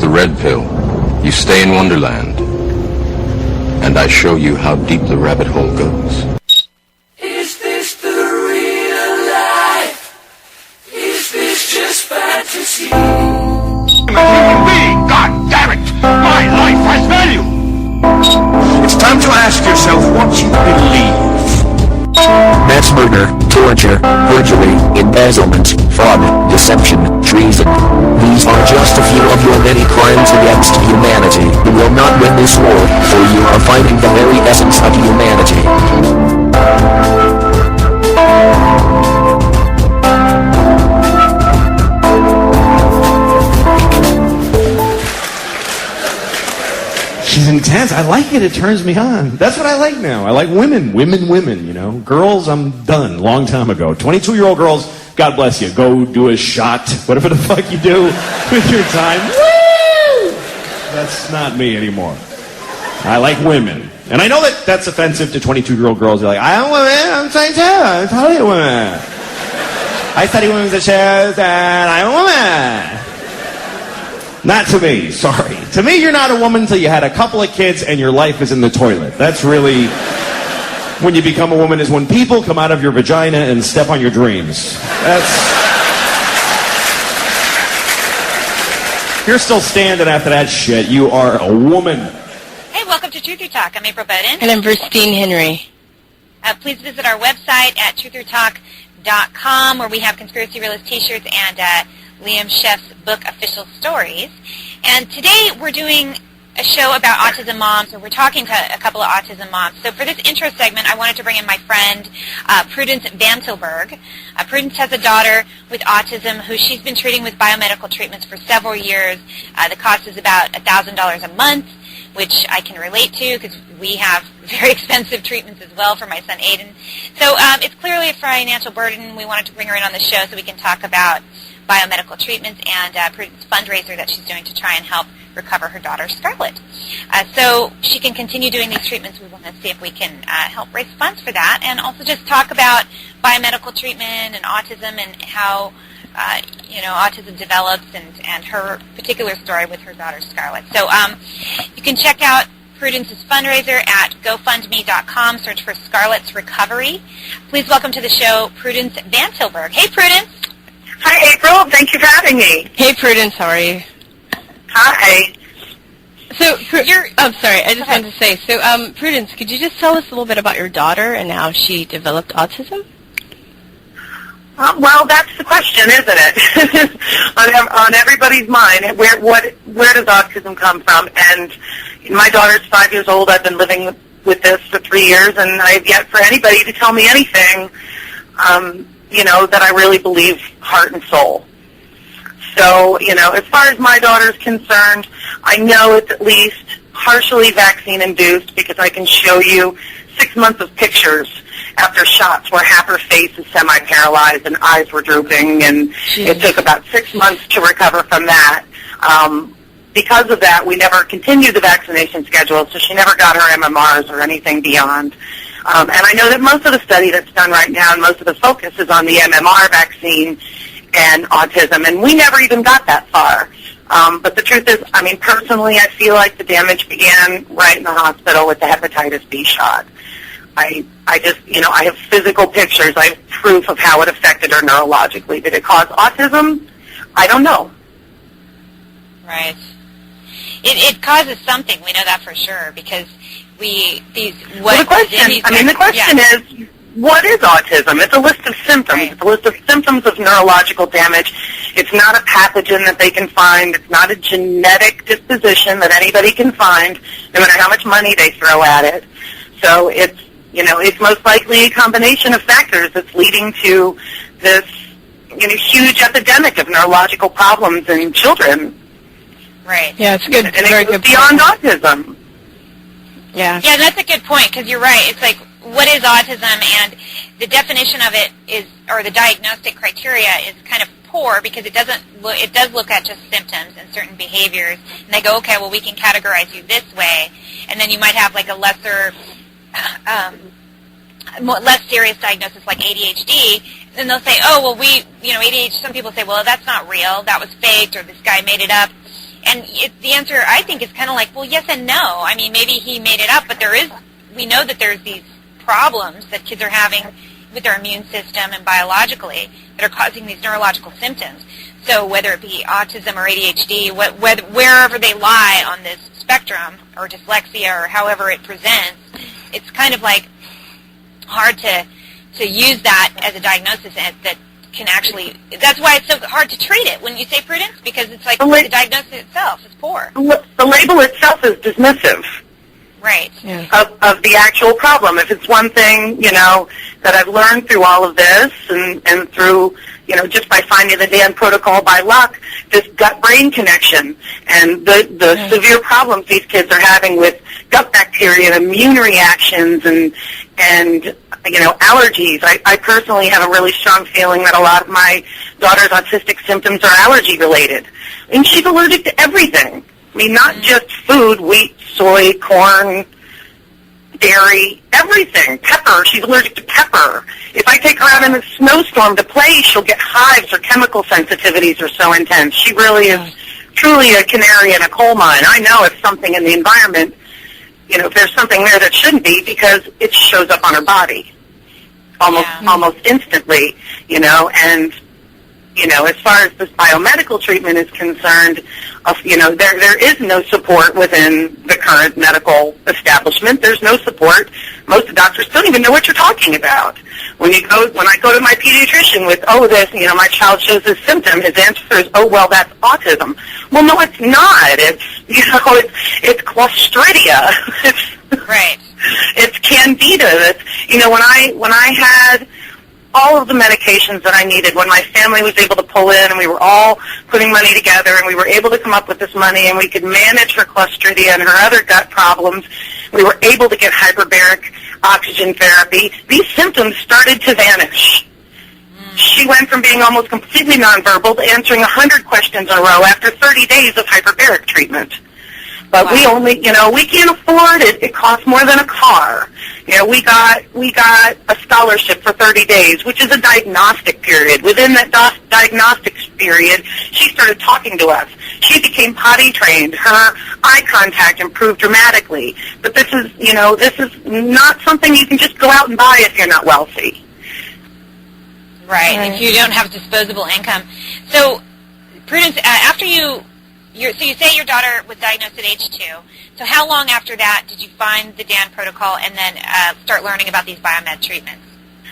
the red pill, you stay in Wonderland, and I show you how deep the rabbit hole goes. Is this the real life? Is this just fantasy? I'm a human being, God damn it! My life has value! It's time to ask yourself what you believe. Mass murder, torture, perjury, embezzlement, fraud, deception, treason. These are just a few of your many crimes against humanity. You will not win this war, for you are fighting the very essence of humanity. She's intense. I like it. It turns me on. That's what I like now. I like women, you know. Girls, I'm done. Long time ago. 22-year-old girls, God bless you. Go do a shot. Whatever the fuck you do with your time. Woo! That's not me anymore. I like women. And I know that that's offensive to 22-year-old girls. They're like, I don't women. I'm 22. I study women. I study women's issues and I'm a woman. Not to me, sorry. To me, you're not a woman until you had a couple of kids and your life is in the toilet. That's really when you become a woman, is when people come out of your vagina and step on your dreams. You're still standing after that shit. You are a woman. Hey, welcome to Truth or Talk. I'm April Boden. And I'm Virstyne Henry. Please visit our website at truthertalk.com, where we have Conspiracy Realist t-shirts and Liam Sheff's book, Official Stories. And today we're doing a show about autism moms, or we're talking to a couple of autism moms. So for this intro segment, I wanted to bring in my friend, Prudence Vantilburg. Prudence has a daughter with autism who she's been treating with biomedical treatments for several years. The cost is about $1,000 a month, which I can relate to because we have very expensive treatments as well for my son Aiden. So it's clearly a financial burden. We wanted to bring her in on the show so we can talk about biomedical treatments and Prudence fundraiser that she's doing to try and help recover her daughter Scarlett. So she can continue doing these treatments. We want to see if we can help raise funds for that, and also just talk about biomedical treatment and autism and how autism develops and her particular story with her daughter Scarlett. So you can check out Prudence's fundraiser at GoFundMe.com. Search for Scarlett's Recovery. Please welcome to the show Prudence Vantilburg. Hey, Prudence. Hi, April. Thank you for having me. Hey, Prudence. How are you? Hi. So, I'm sorry. I just wanted to say, so, Prudence, could you just tell us a little bit about your daughter and how she developed autism? Well, that's the question, isn't it? on everybody's mind, where does autism come from? And my daughter's 5 years old. I've been living with this for 3 years, and I've yet for anybody to tell me anything, that I really believe heart and soul. So, as far as my daughter's concerned, I know it's at least partially vaccine-induced because I can show you 6 months of pictures after shots where half her face is semi-paralyzed and eyes were drooping, and it took about 6 months to recover from that. Because of that, we never continued the vaccination schedule, so she never got her MMRs or anything beyond. And I know that most of the study that's done right now and most of the focus is on the MMR vaccine and autism, and we never even got that far. But the truth is, personally, I feel like the damage began right in the hospital with the hepatitis B shot. I have physical pictures. I have proof of how it affected her neurologically. Did it cause autism? I don't know. Right. It causes something. We know that for sure because the question is, what is autism? It's a list of symptoms. Right. It's a list of symptoms of neurological damage. It's not a pathogen that they can find. It's not a genetic disposition that anybody can find, no matter how much money they throw at it. So it's most likely a combination of factors that's leading to this, huge epidemic of neurological problems in children. Right. Yeah, it's good. And Very it goes good beyond point. autism. Yeah. Yeah, that's a good point because you're right. It's like, what is autism? And the definition of it is, or the diagnostic criteria is kind of poor because it does look at just symptoms and certain behaviors, and they go, okay, well, we can categorize you this way, and then you might have like a lesser, less serious diagnosis like ADHD, and they'll say, oh, well, ADHD. Some people say, well, that's not real, that was faked, or this guy made it up. And the answer, I think, is kind of like, well, yes and no. I mean, maybe he made it up, but we know that there's these problems that kids are having with their immune system and biologically that are causing these neurological symptoms. So whether it be autism or ADHD, wherever they lie on this spectrum, or dyslexia, or however it presents, it's kind of like hard to use that as a diagnosis, and that can actually, that's why it's so hard to treat it, when you say, Prudence, because it's like the diagnosis itself is poor. The label itself is dismissive. Right. Yeah. Of the actual problem. If it's one thing, that I've learned through all of this and through, just by finding the Dan protocol by luck, this gut-brain connection and the severe problems these kids are having with gut bacteria and immune reactions and allergies. I personally have a really strong feeling that a lot of my daughter's autistic symptoms are allergy-related. I mean, she's allergic to everything. I mean, not just food, wheat, soy, corn, dairy, everything. Pepper, she's allergic to pepper. If I take her out in a snowstorm to play, she'll get hives. Her chemical sensitivities are so intense. She really is truly a canary in a coal mine. I know if something in the environment, if there's something there that shouldn't be, because it shows up on her body almost instantly, and as far as this biomedical treatment is concerned, there is no support within the current medical establishment. There's no support. Most of the doctors don't even know what you're talking about. When I go to my pediatrician with, my child shows this symptom, his answer is, that's autism. Well, no, it's not. It's Clostridia. Right. It's Candida. When I had all of the medications that I needed, when my family was able to pull in and we were all putting money together and we were able to come up with this money and we could manage her Clostridia and her other gut problems, we were able to get hyperbaric oxygen therapy, these symptoms started to vanish. She went from being almost completely nonverbal to answering 100 questions in a row after 30 days of hyperbaric treatment. But we can't afford it. It costs more than a car. We got a scholarship for 30 days, which is a diagnostic period. Within that diagnostic period, she started talking to us. She became potty trained. Her eye contact improved dramatically. But this is not something you can just go out and buy if you're not wealthy. Right. If you don't have disposable income. So, Prudence, after you say your daughter was diagnosed at age 2. So how long after that did you find the Dan protocol and then start learning about these biomed treatments?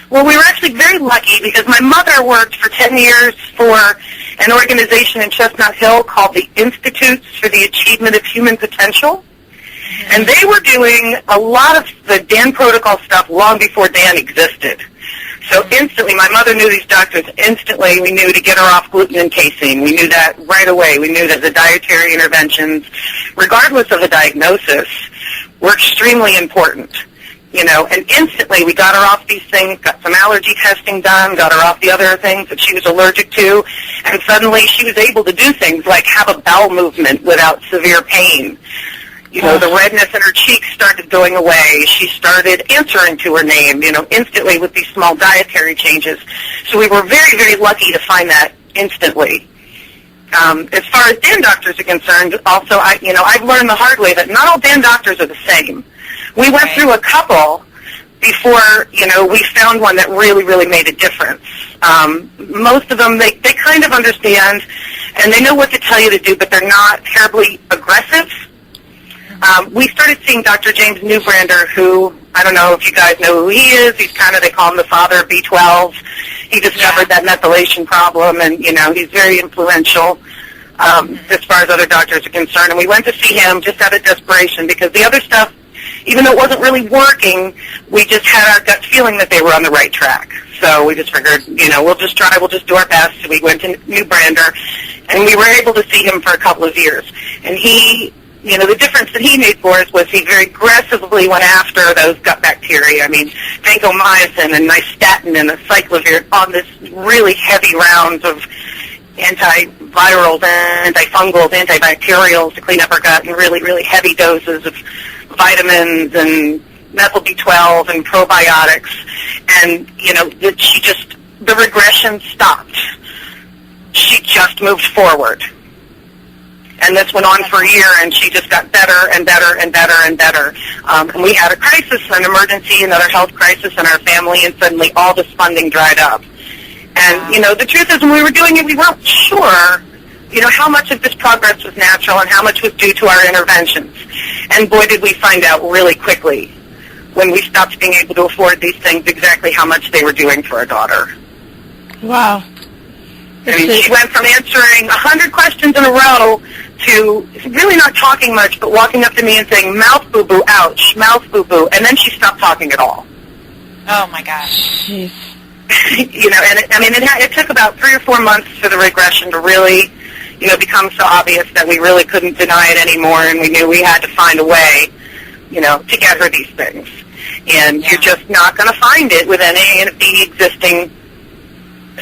Well, we were actually very lucky because my mother worked for 10 years for an organization in Chestnut Hill called the Institutes for the Achievement of Human Potential. Mm-hmm. And they were doing a lot of the Dan protocol stuff long before Dan existed. So instantly, my mother knew these doctors instantly. We knew to get her off gluten and casein. We knew that right away. We knew that the dietary interventions, regardless of the diagnosis, were extremely important. And instantly we got her off these things, got some allergy testing done, got her off the other things that she was allergic to, and suddenly she was able to do things like have a bowel movement without severe pain. The redness in her cheeks started going away. She started answering to her name, instantly with these small dietary changes. So we were very, very lucky to find that instantly. As far as Dan doctors are concerned, also, I've learned the hard way that not all Dan doctors are the same. We went through a couple before, we found one that really, really made a difference. Most of them, they kind of understand, and they know what to tell you to do, but they're not terribly aggressive. We started seeing Dr. James Newbrander, who, I don't know if you guys know who he is. He's they call him the father of B12. He discovered that methylation problem, and, he's very influential as far as other doctors are concerned. And we went to see him just out of desperation because the other stuff, even though it wasn't really working, we just had our gut feeling that they were on the right track. So we just figured, we'll just try, we'll just do our best. So we went to Newbrander, and we were able to see him for a couple of years. And he... the difference that he made for us was he very aggressively went after those gut bacteria. I mean, vancomycin and nystatin and acyclovir on this really heavy rounds of antivirals, antifungals, antibacterials to clean up our gut, and really, really heavy doses of vitamins and methyl B12 and probiotics. And, the regression stopped. She just moved forward. And this went on for a year, and she just got better and better and better and better. And we had a crisis, an emergency, another health crisis in our family, and suddenly all this funding dried up. And, you know, the truth is when we were doing it, we weren't sure, you know, how much of this progress was natural and how much was due to our interventions. And boy, did we find out really quickly when we stopped being able to afford these things exactly how much they were doing for our daughter. Wow. I mean, she went from answering 100 questions in a row to really not talking much, but walking up to me and saying, mouth boo-boo, ouch, mouth boo-boo, and then she stopped talking at all. Oh, my gosh. Jeez. You know, and it took about 3 or 4 months for the regression to really, you know, become so obvious that we really couldn't deny it anymore, and we knew we had to find a way, you know, to get her these things. And you're just not going to find it with any of the existing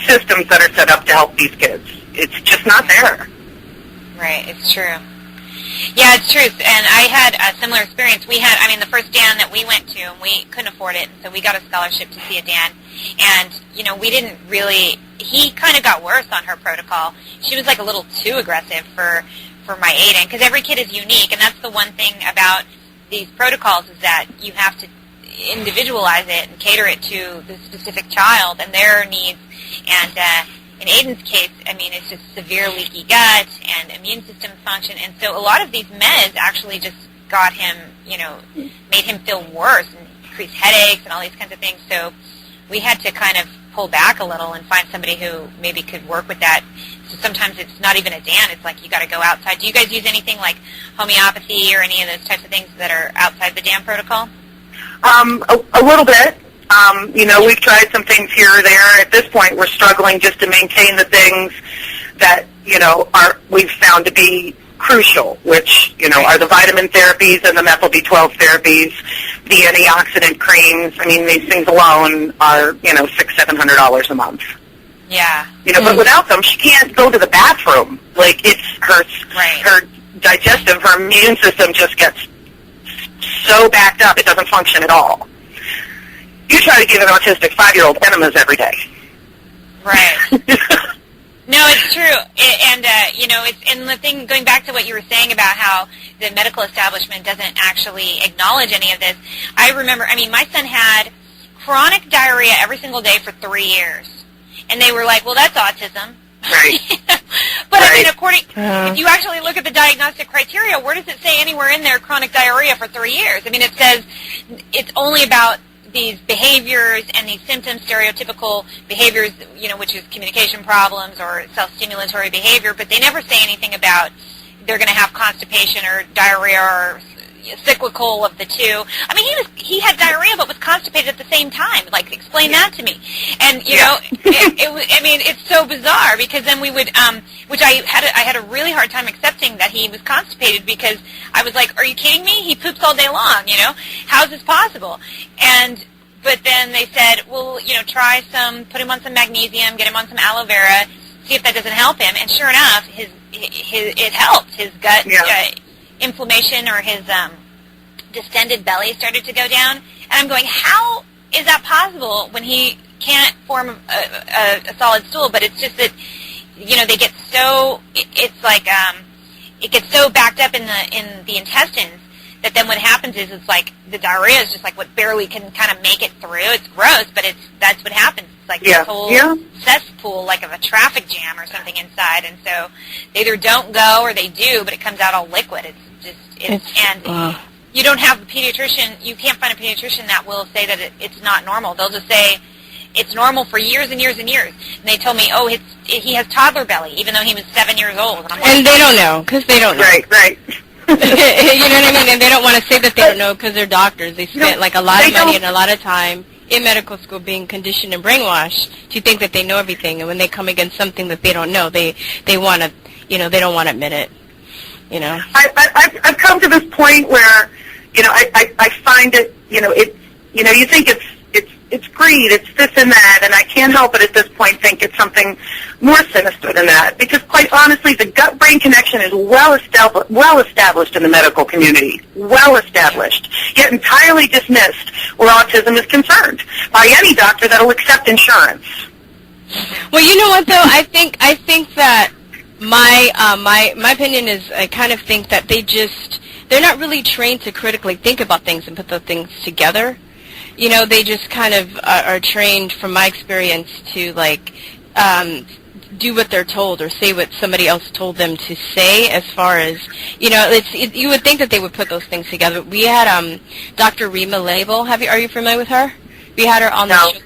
systems that are set up to help these kids. It's just not there. Right, it's true. Yeah, it's true. And I had a similar experience. We had, I mean, the first Dan that we went to, and we couldn't afford it, and so we got a scholarship to see a Dan. And, you know, we didn't really, he kind of got worse on her protocol. She was like a little too aggressive for my Aiden, because every kid is unique, and that's the one thing about these protocols is that you have to individualize it and cater it to the specific child and their needs. And in Aiden's case, I mean, it's just severe leaky gut and immune system function. And so a lot of these meds actually just got him, you know, made him feel worse and increased headaches and all these kinds of things. So we had to kind of pull back a little and find somebody who maybe could work with that. So sometimes it's not even a Dan. It's like you got to go outside. Do you guys use anything like homeopathy or any of those types of things that are outside the Dan protocol? A little bit. You know, we've tried some things here or there. At this point, we're struggling just to maintain the things that, you know, we've found to be crucial, which, you know, are the vitamin therapies and the methyl B12 therapies, the antioxidant creams. I mean, these things alone are, you know, $600-700 a month. Yeah. You know, but without them, she can't go to the bathroom. Like, it's her digestive, her immune system just gets so backed up, it doesn't function at all. You try to give an autistic 5-year-old enemas every day. Right. No, it's true. You know, and the thing, going back to what you were saying about how the medical establishment doesn't actually acknowledge any of this, I remember, I mean, my son had chronic diarrhea every single day for 3 years. And they were like, well, that's autism. Right. But, I mean, if you actually look at the diagnostic criteria, where does it say anywhere in there chronic diarrhea for 3 years? I mean, it says it's only about these behaviors and these symptoms, stereotypical behaviors, you know, which is communication problems or self-stimulatory behavior, but they never say anything about they're going to have constipation or diarrhea or cyclical of the two. I mean, he had diarrhea but was constipated at the same time. Like, explain that to me. And, you know, I mean, it's so bizarre because then we would, which I had a really hard time accepting that he was constipated because I was like, are you kidding me? He poops all day long, you know? How's this possible? But then they said, well, you know, put him on some magnesium, get him on some aloe vera, see if that doesn't help him. And sure enough, it helped. His gut inflammation or his distended belly started to go down. And I'm going, how is that possible when he can't form a solid stool? But it's just that, you know, they get so, it's like, it gets so backed up in the intestines that then what happens is it's like the diarrhea is just like what barely can kind of make it through. It's gross, but that's what happens. It's like this whole cesspool, like of a traffic jam or something inside. And so they either don't go or they do, but it comes out all liquid. And you don't have a pediatrician, you can't find a pediatrician that will say that it's not normal. They'll just say it's normal for years and years and years. And they told me, oh, he has toddler belly, even though he was 7 years old. And I'm like, and they don't know, because they don't know. Right. You know what I mean? And they don't want to say that they don't know because they're doctors. They spent like a lot of money and a lot of time in medical school being conditioned and brainwashed to think that they know everything. And when they come against something that they don't know, they want to, you know, they don't want to admit it. You know, I've come to this point where, you know, I find it, you know, you think it's greed, it's this and that, and I can't help but at this point think it's something more sinister than that. Because quite honestly, the gut-brain connection is well established in the medical community, well established, yet entirely dismissed where autism is concerned by any doctor that will accept insurance. Well, you know what though, I think that My opinion is I kind of think that they're not really trained to critically think about things and put those things together. You know, they just kind of are trained, from my experience, to like do what they're told or say what somebody else told them to say. As far as, you know, you would think that they would put those things together. We had Dr. Rima Label. Are you familiar with her? We had her on the show.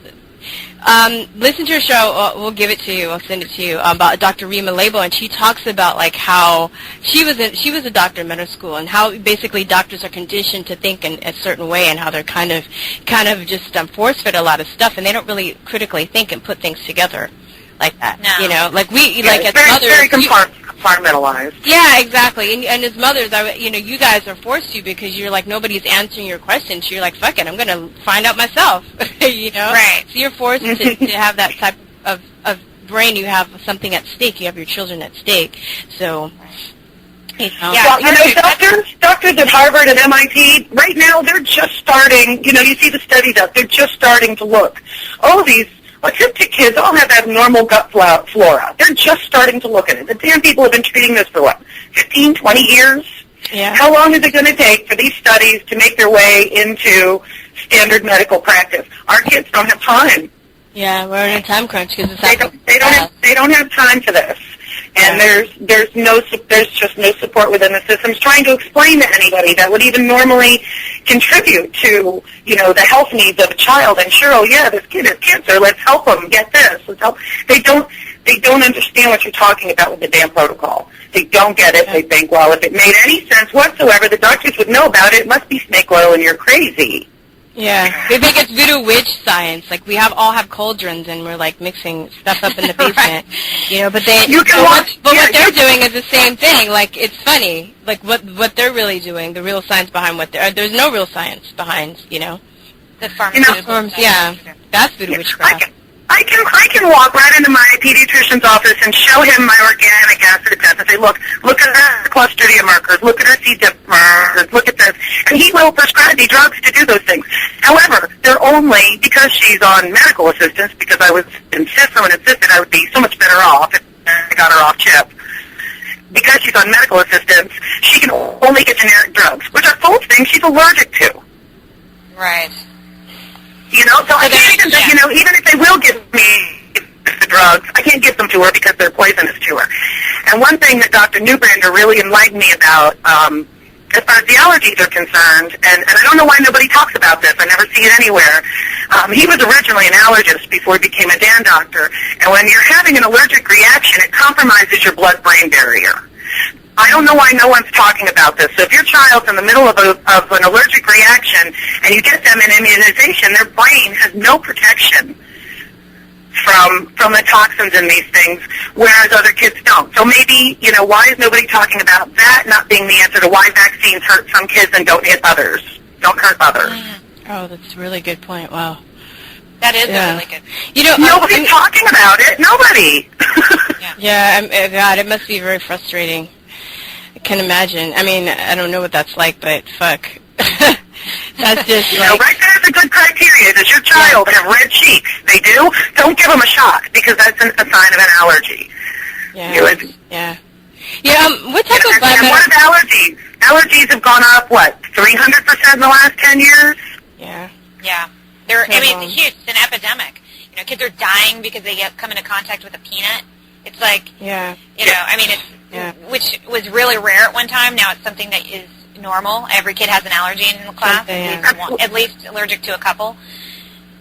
Listen to her show. We'll give it to you. I'll send it to you about Dr. Rima Label, and she talks about like how she was a doctor in medical school, and how basically doctors are conditioned to think in a certain way, and how they're kind of just force-fed a lot of stuff, and they don't really critically think and put things together like that. No. You know, like as mothers, very compartmentalized. Yeah, exactly. And as mothers, you guys are forced to, because you're like, nobody's answering your questions. So you're like, fuck it, I'm going to find out myself. You know? Right. So you're forced to have that type of brain. You have something at stake. You have your children at stake. So, you know. Yeah. Well, doctors at Harvard and MIT, right now, they're just starting, you see the studies out, they're just starting to look. All of these autistic kids all have abnormal gut flora. They're just starting to look at it. The damn people have been treating this for, 15, 20 years? Yeah. How long is it going to take for these studies to make their way into standard medical practice? Our kids don't have time. Yeah, we're in a time crunch because it's they don't have time for this. And there's just no support within the systems trying to explain to anybody that would even normally contribute to, the health needs of a child. And sure, this kid has cancer, let's help him get this. Let's help. They don't understand what you're talking about with the damn protocol. They don't get it. They think, well, if it made any sense whatsoever, the doctors would know about it. It must be snake oil and you're crazy. Yeah, they think it's voodoo witch science. Like we all have cauldrons and we're like mixing stuff up in the basement, But what they're doing is the same thing. Like it's funny, like what they're really doing. The real science behind there's no real science behind, the pharmaceuticals. Yeah, that's voodoo witchcraft. I can walk right into my pediatrician's office and show him my organic acid test and say, look at her Clostridia markers, look at her C. diff markers, look at this. And he will prescribe me drugs to do those things. However, they're only, because she's on medical assistance, because I was insisted I would be so much better off if I got her off chip. Because she's on medical assistance, she can only get generic drugs, which are false things she's allergic to. Right. So I can't even if they will give me the drugs, I can't give them to her because they're poisonous to her. And one thing that Dr. Newbrander really enlightened me about, as far as the allergies are concerned, and I don't know why nobody talks about this, I never see it anywhere. He was originally an allergist before he became a DAN doctor, and when you're having an allergic reaction, it compromises your blood-brain barrier. I don't know why no one's talking about this. So if your child's in the middle of an allergic reaction and you get them an immunization, their brain has no protection from the toxins in these things, whereas other kids don't. So maybe, why is nobody talking about that not being the answer to why vaccines hurt some kids and don't hurt others? Oh, that's a really good point. Wow. That is really good. Nobody's talking about it. Nobody. God, it must be very frustrating. I can imagine. I mean, I don't know what that's like, but fuck. That's just right there's a good criteria. Does your child have red cheeks? They do? Don't give them a shot, because that's a sign of an allergy. Yeah. What type of biomedical... And what are allergies? Allergies have gone up, 300% in the last 10 years? Yeah. Yeah. It's huge. It's an epidemic. Kids are dying because they come into contact with a peanut. It's like, which was really rare at one time. Now it's something that is normal. Every kid has an allergy in the class, at least allergic to a couple.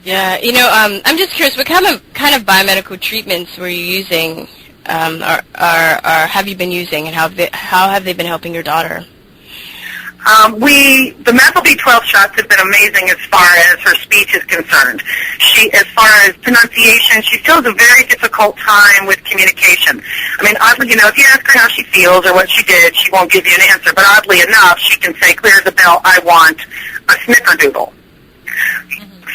Yeah, I'm just curious, what kind of biomedical treatments were you using, or have you been using, and how have they been helping your daughter? The methyl B12 shots have been amazing as far as her speech is concerned. As far as pronunciation, she still has a very difficult time with communication. I mean, oddly, if you ask her how she feels or what she did, she won't give you an answer. But oddly enough, she can say clear as a bell, I want a snickerdoodle.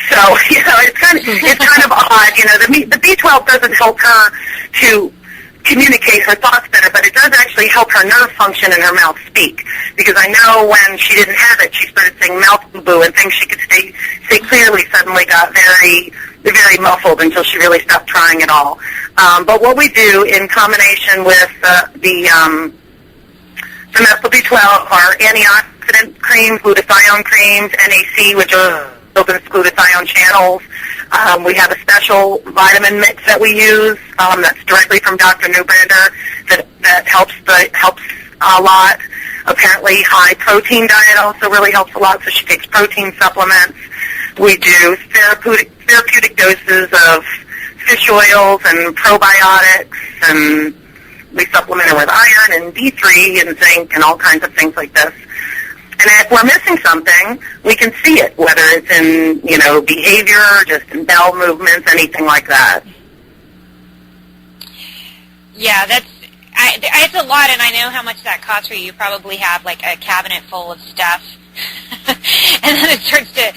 So, it's kind of odd. The B12 doesn't help her to communicate her thoughts better, but it does actually help her nerve function and her mouth speak. Because I know when she didn't have it, she started saying mouth boo-boo, and things she could say clearly suddenly got very, very muffled until she really stopped trying at all. But what we do in combination with the methyl-B12 are antioxidant creams, glutathione creams, NAC, which opens glutathione channels. We have a special vitamin mix that we use that's directly from Dr. Newbrander that helps a lot. Apparently, high protein diet also really helps a lot, so she takes protein supplements. We do therapeutic doses of fish oils and probiotics, and we supplement her with iron and D3 and zinc and all kinds of things like this. And if we're missing something, we can see it, whether it's in, behavior, just in bowel movements, anything like that. Yeah, it's a lot, and I know how much that costs for you. You probably have like a cabinet full of stuff, and then it starts to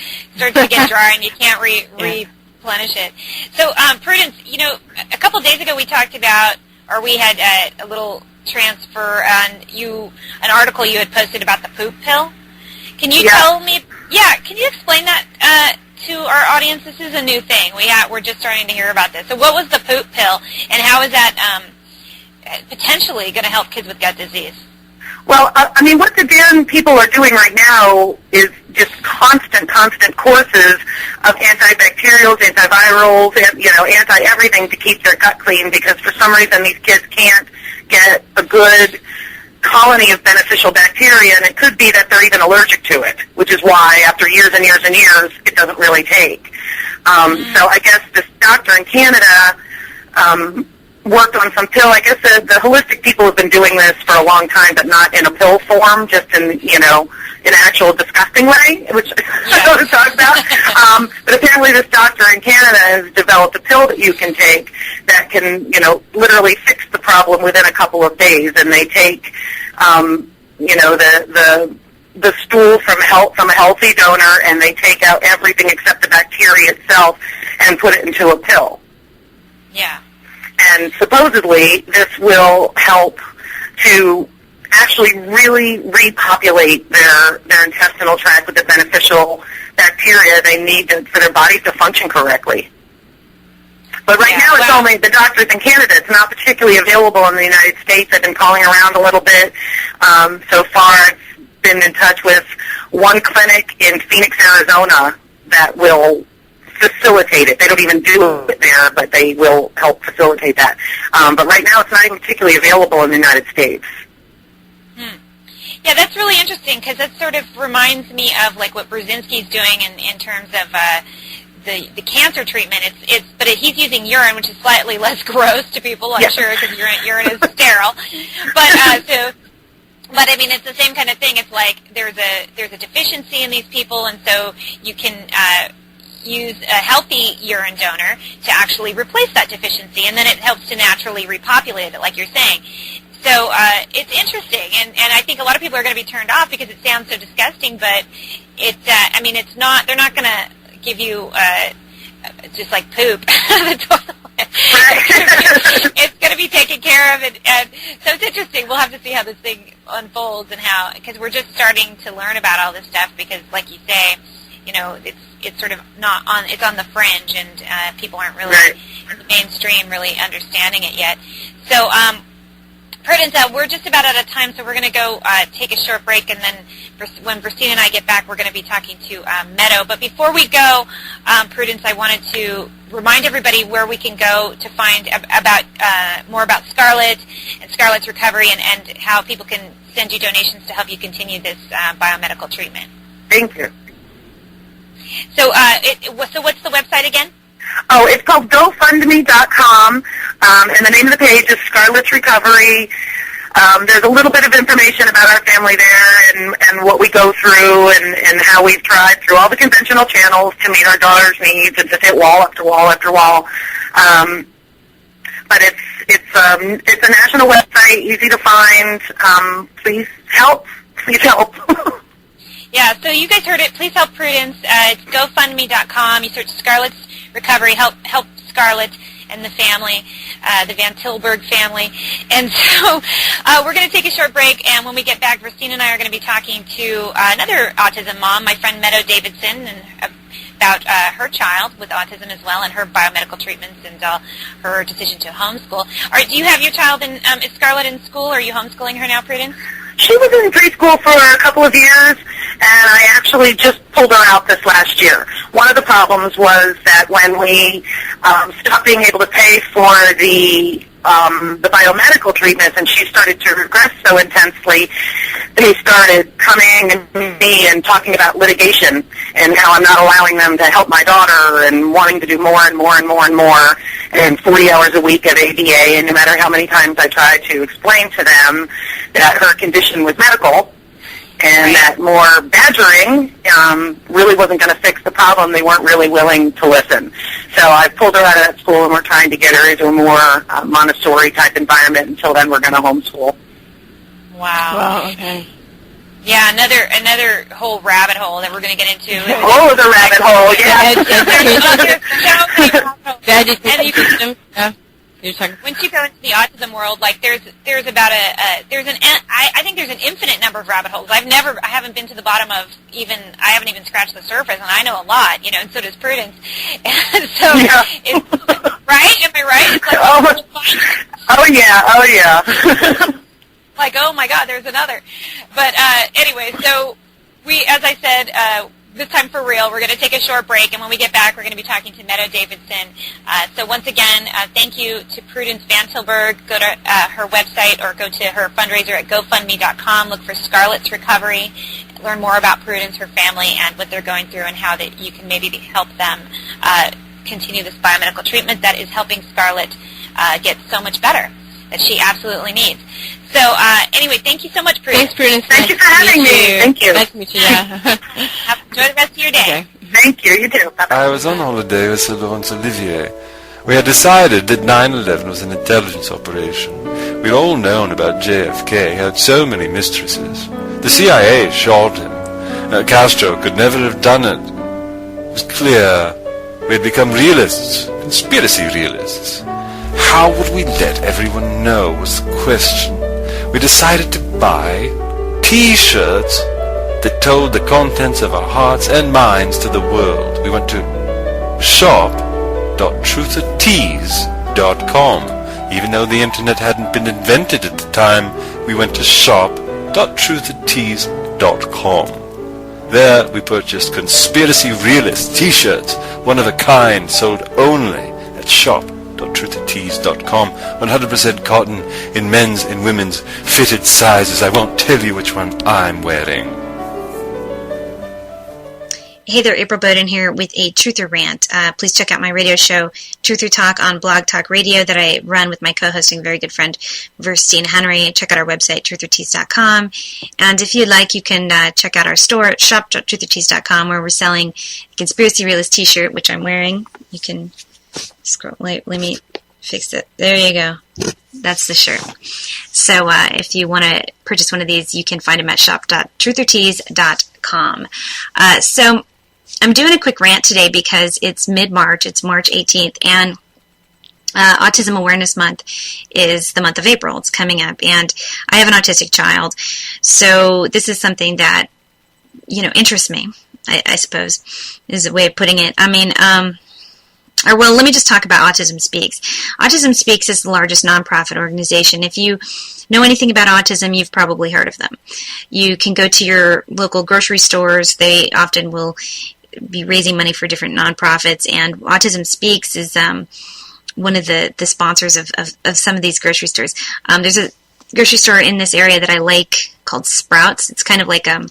get dry, and you can't replenish it. So, Prudence, a couple of days ago we talked about, or we had a little transfer on an article you had posted about the poop pill. Can you tell me? Yeah, can you explain that to our audience? This is a new thing. We're just starting to hear about this. So, what was the poop pill, and how is that potentially going to help kids with gut disease? Well, what the DAN people are doing right now is just constant courses of antibacterials, antivirals, anti-everything to keep their gut clean, because for some reason these kids can't get a good colony of beneficial bacteria, and it could be that they're even allergic to it, which is why after years and years and years it doesn't really take. So I guess this doctor in Canada worked on some pill. I guess the holistic people have been doing this for a long time, but not in a pill form, just in an actual disgusting way, which I don't want to talk about. But apparently this doctor in Canada has developed a pill that you can take that can, literally fix the problem within a couple of days. And they take, the stool from a healthy donor, and they take out everything except the bacteria itself and put it into a pill. Yeah. And supposedly this will help to actually really repopulate their intestinal tract with the beneficial bacteria they need for their bodies to function correctly. But right now it's only the doctors in Canada. It's not particularly available in the United States. I've been calling around a little bit. So far I've been in touch with one clinic in Phoenix, Arizona that will facilitate it. They don't even do it there, but they will help facilitate that. But right now it's not even particularly available in the United States. Yeah, that's really interesting, because that sort of reminds me of like what Brzezinski's doing in terms of the cancer treatment. But he's using urine, which is slightly less gross to people, I'm sure, because urine is sterile. But I mean, it's the same kind of thing. It's like there's a deficiency in these people, and so you can use a healthy urine donor to actually replace that deficiency, and then it helps to naturally repopulate it, like you're saying. So it's interesting, and I think a lot of people are going to be turned off because it sounds so disgusting, but it's not, they're not going to give you just like poop. It's going to be taken care of, and so it's interesting. We'll have to see how this thing unfolds, and because we're just starting to learn about all this stuff, because like you say, it's sort of not on, it's on the fringe, and people aren't really in the mainstream really understanding it yet. So, Prudence, we're just about out of time, so we're going to go take a short break, and then when Virstyne and I get back, we're going to be talking to Meadow. But before we go, Prudence, I wanted to remind everybody where we can go to find more about Scarlett and Scarlett's recovery, and how people can send you donations to help you continue this biomedical treatment. Thank you. So, so what's the website again? Oh, it's called GoFundMe.com, and the name of the page is Scarlett's Recovery. There's a little bit of information about our family there, and what we go through, and how we've tried through all the conventional channels to meet our daughter's needs and to fit wall after wall after wall. But it's a national website, easy to find. Please help. Please help. Yeah, so you guys heard it. Please help Prudence. It's GoFundMe.com. You search Scarlett's Recovery. Help Scarlett and the family, the Vantilburg family. And so we're going to take a short break, and when we get back, Virstyne and I are going to be talking to another autism mom, my friend Meadow Davidson, and about her child with autism as well, and her biomedical treatments and her decision to homeschool. Do you have your child in? Is Scarlett in school? Or are you homeschooling her now, Prudence? She was in preschool for a couple of years, and I actually just pulled her out this last year. One of the problems was that when we stopped being able to pay for the biomedical treatments, and she started to regress so intensely, they started coming to me and talking about litigation and how I'm not allowing them to help my daughter and wanting to do more and more and more and more, and 40 hours a week of ABA, and no matter how many times I tried to explain to them that her condition was medical and that more badgering really wasn't going to fix the problem, they weren't really willing to listen. So I pulled her out of that school, and we're trying to get her into a more Montessori-type environment. Until then, we're going to homeschool. Wow. Okay. Yeah, another whole rabbit hole that we're going to get into. Oh, the rabbit hole, yeah. Once you go into the autism world, like I think there's an infinite number of rabbit holes. I haven't been to the bottom of I haven't even scratched the surface, and I know a lot, and so does Prudence. And so, it's, right? Am I right? It's like, yeah. like, oh my God, there's another. But anyway, so as I said, this time for real, we're going to take a short break, and when we get back, we're going to be talking to Meadow Davidson. So once again, thank you to Prudence Vantilburg. Go to her website or go to her fundraiser at GoFundMe.com. Look for Scarlett's Recovery. Learn more about Prudence, her family, and what they're going through, and how that you can maybe help them continue this biomedical treatment that is helping Scarlett get so much better that she absolutely needs. So anyway, thank you so much, Prudence. Thanks, Prudence. Thank you for having me. Thank you. Nice to meet you. Yeah. Enjoy the rest of your day. Okay. Thank you. You too. Bye-bye. I was on holiday with Sir Laurence Olivier. We had decided that 9/11 was an intelligence operation. We'd all known about JFK. He had so many mistresses. The CIA shot him. Castro could never have done it. It was clear. We had become realists, conspiracy realists. How would we let everyone know was the question. We decided to buy T-shirts that told the contents of our hearts and minds to the world. We went to shop.truthertees.com. Even though the internet hadn't been invented at the time, we went to shop.truthertees.com. There we purchased Conspiracy Realist T-shirts, one of a kind, sold only at shop.truthertees.com. 100% cotton in men's and women's fitted sizes. I won't tell you which one I'm wearing. Hey there, April Boden here with a Truther Rant. Please check out my radio show, Truther Talk, on Blog Talk Radio that I run with my co-hosting very good friend, Virstyne Henry. Check out our website, truthertees.com. And if you'd like, you can check out our store at shop.truthertees.com, where we're selling a Conspiracy Realist t-shirt, which I'm wearing. You can scroll. Wait, let me fix it. There you go. That's the shirt. So if you want to purchase one of these, you can find them at shop.truthertees.com. So I'm doing a quick rant today because it's mid-March. It's March 18th, and Autism Awareness Month is the month of April. It's coming up, and I have an autistic child, so this is something that, interests me, I suppose, is a way of putting it. I mean, well, let me just talk about Autism Speaks. Autism Speaks is the largest nonprofit organization. If you know anything about autism, you've probably heard of them. You can go to your local grocery stores. They often will be raising money for different nonprofits, and Autism Speaks is one of the sponsors of some of these grocery stores. There's a grocery store in this area that I like called Sprouts. It's kind of like a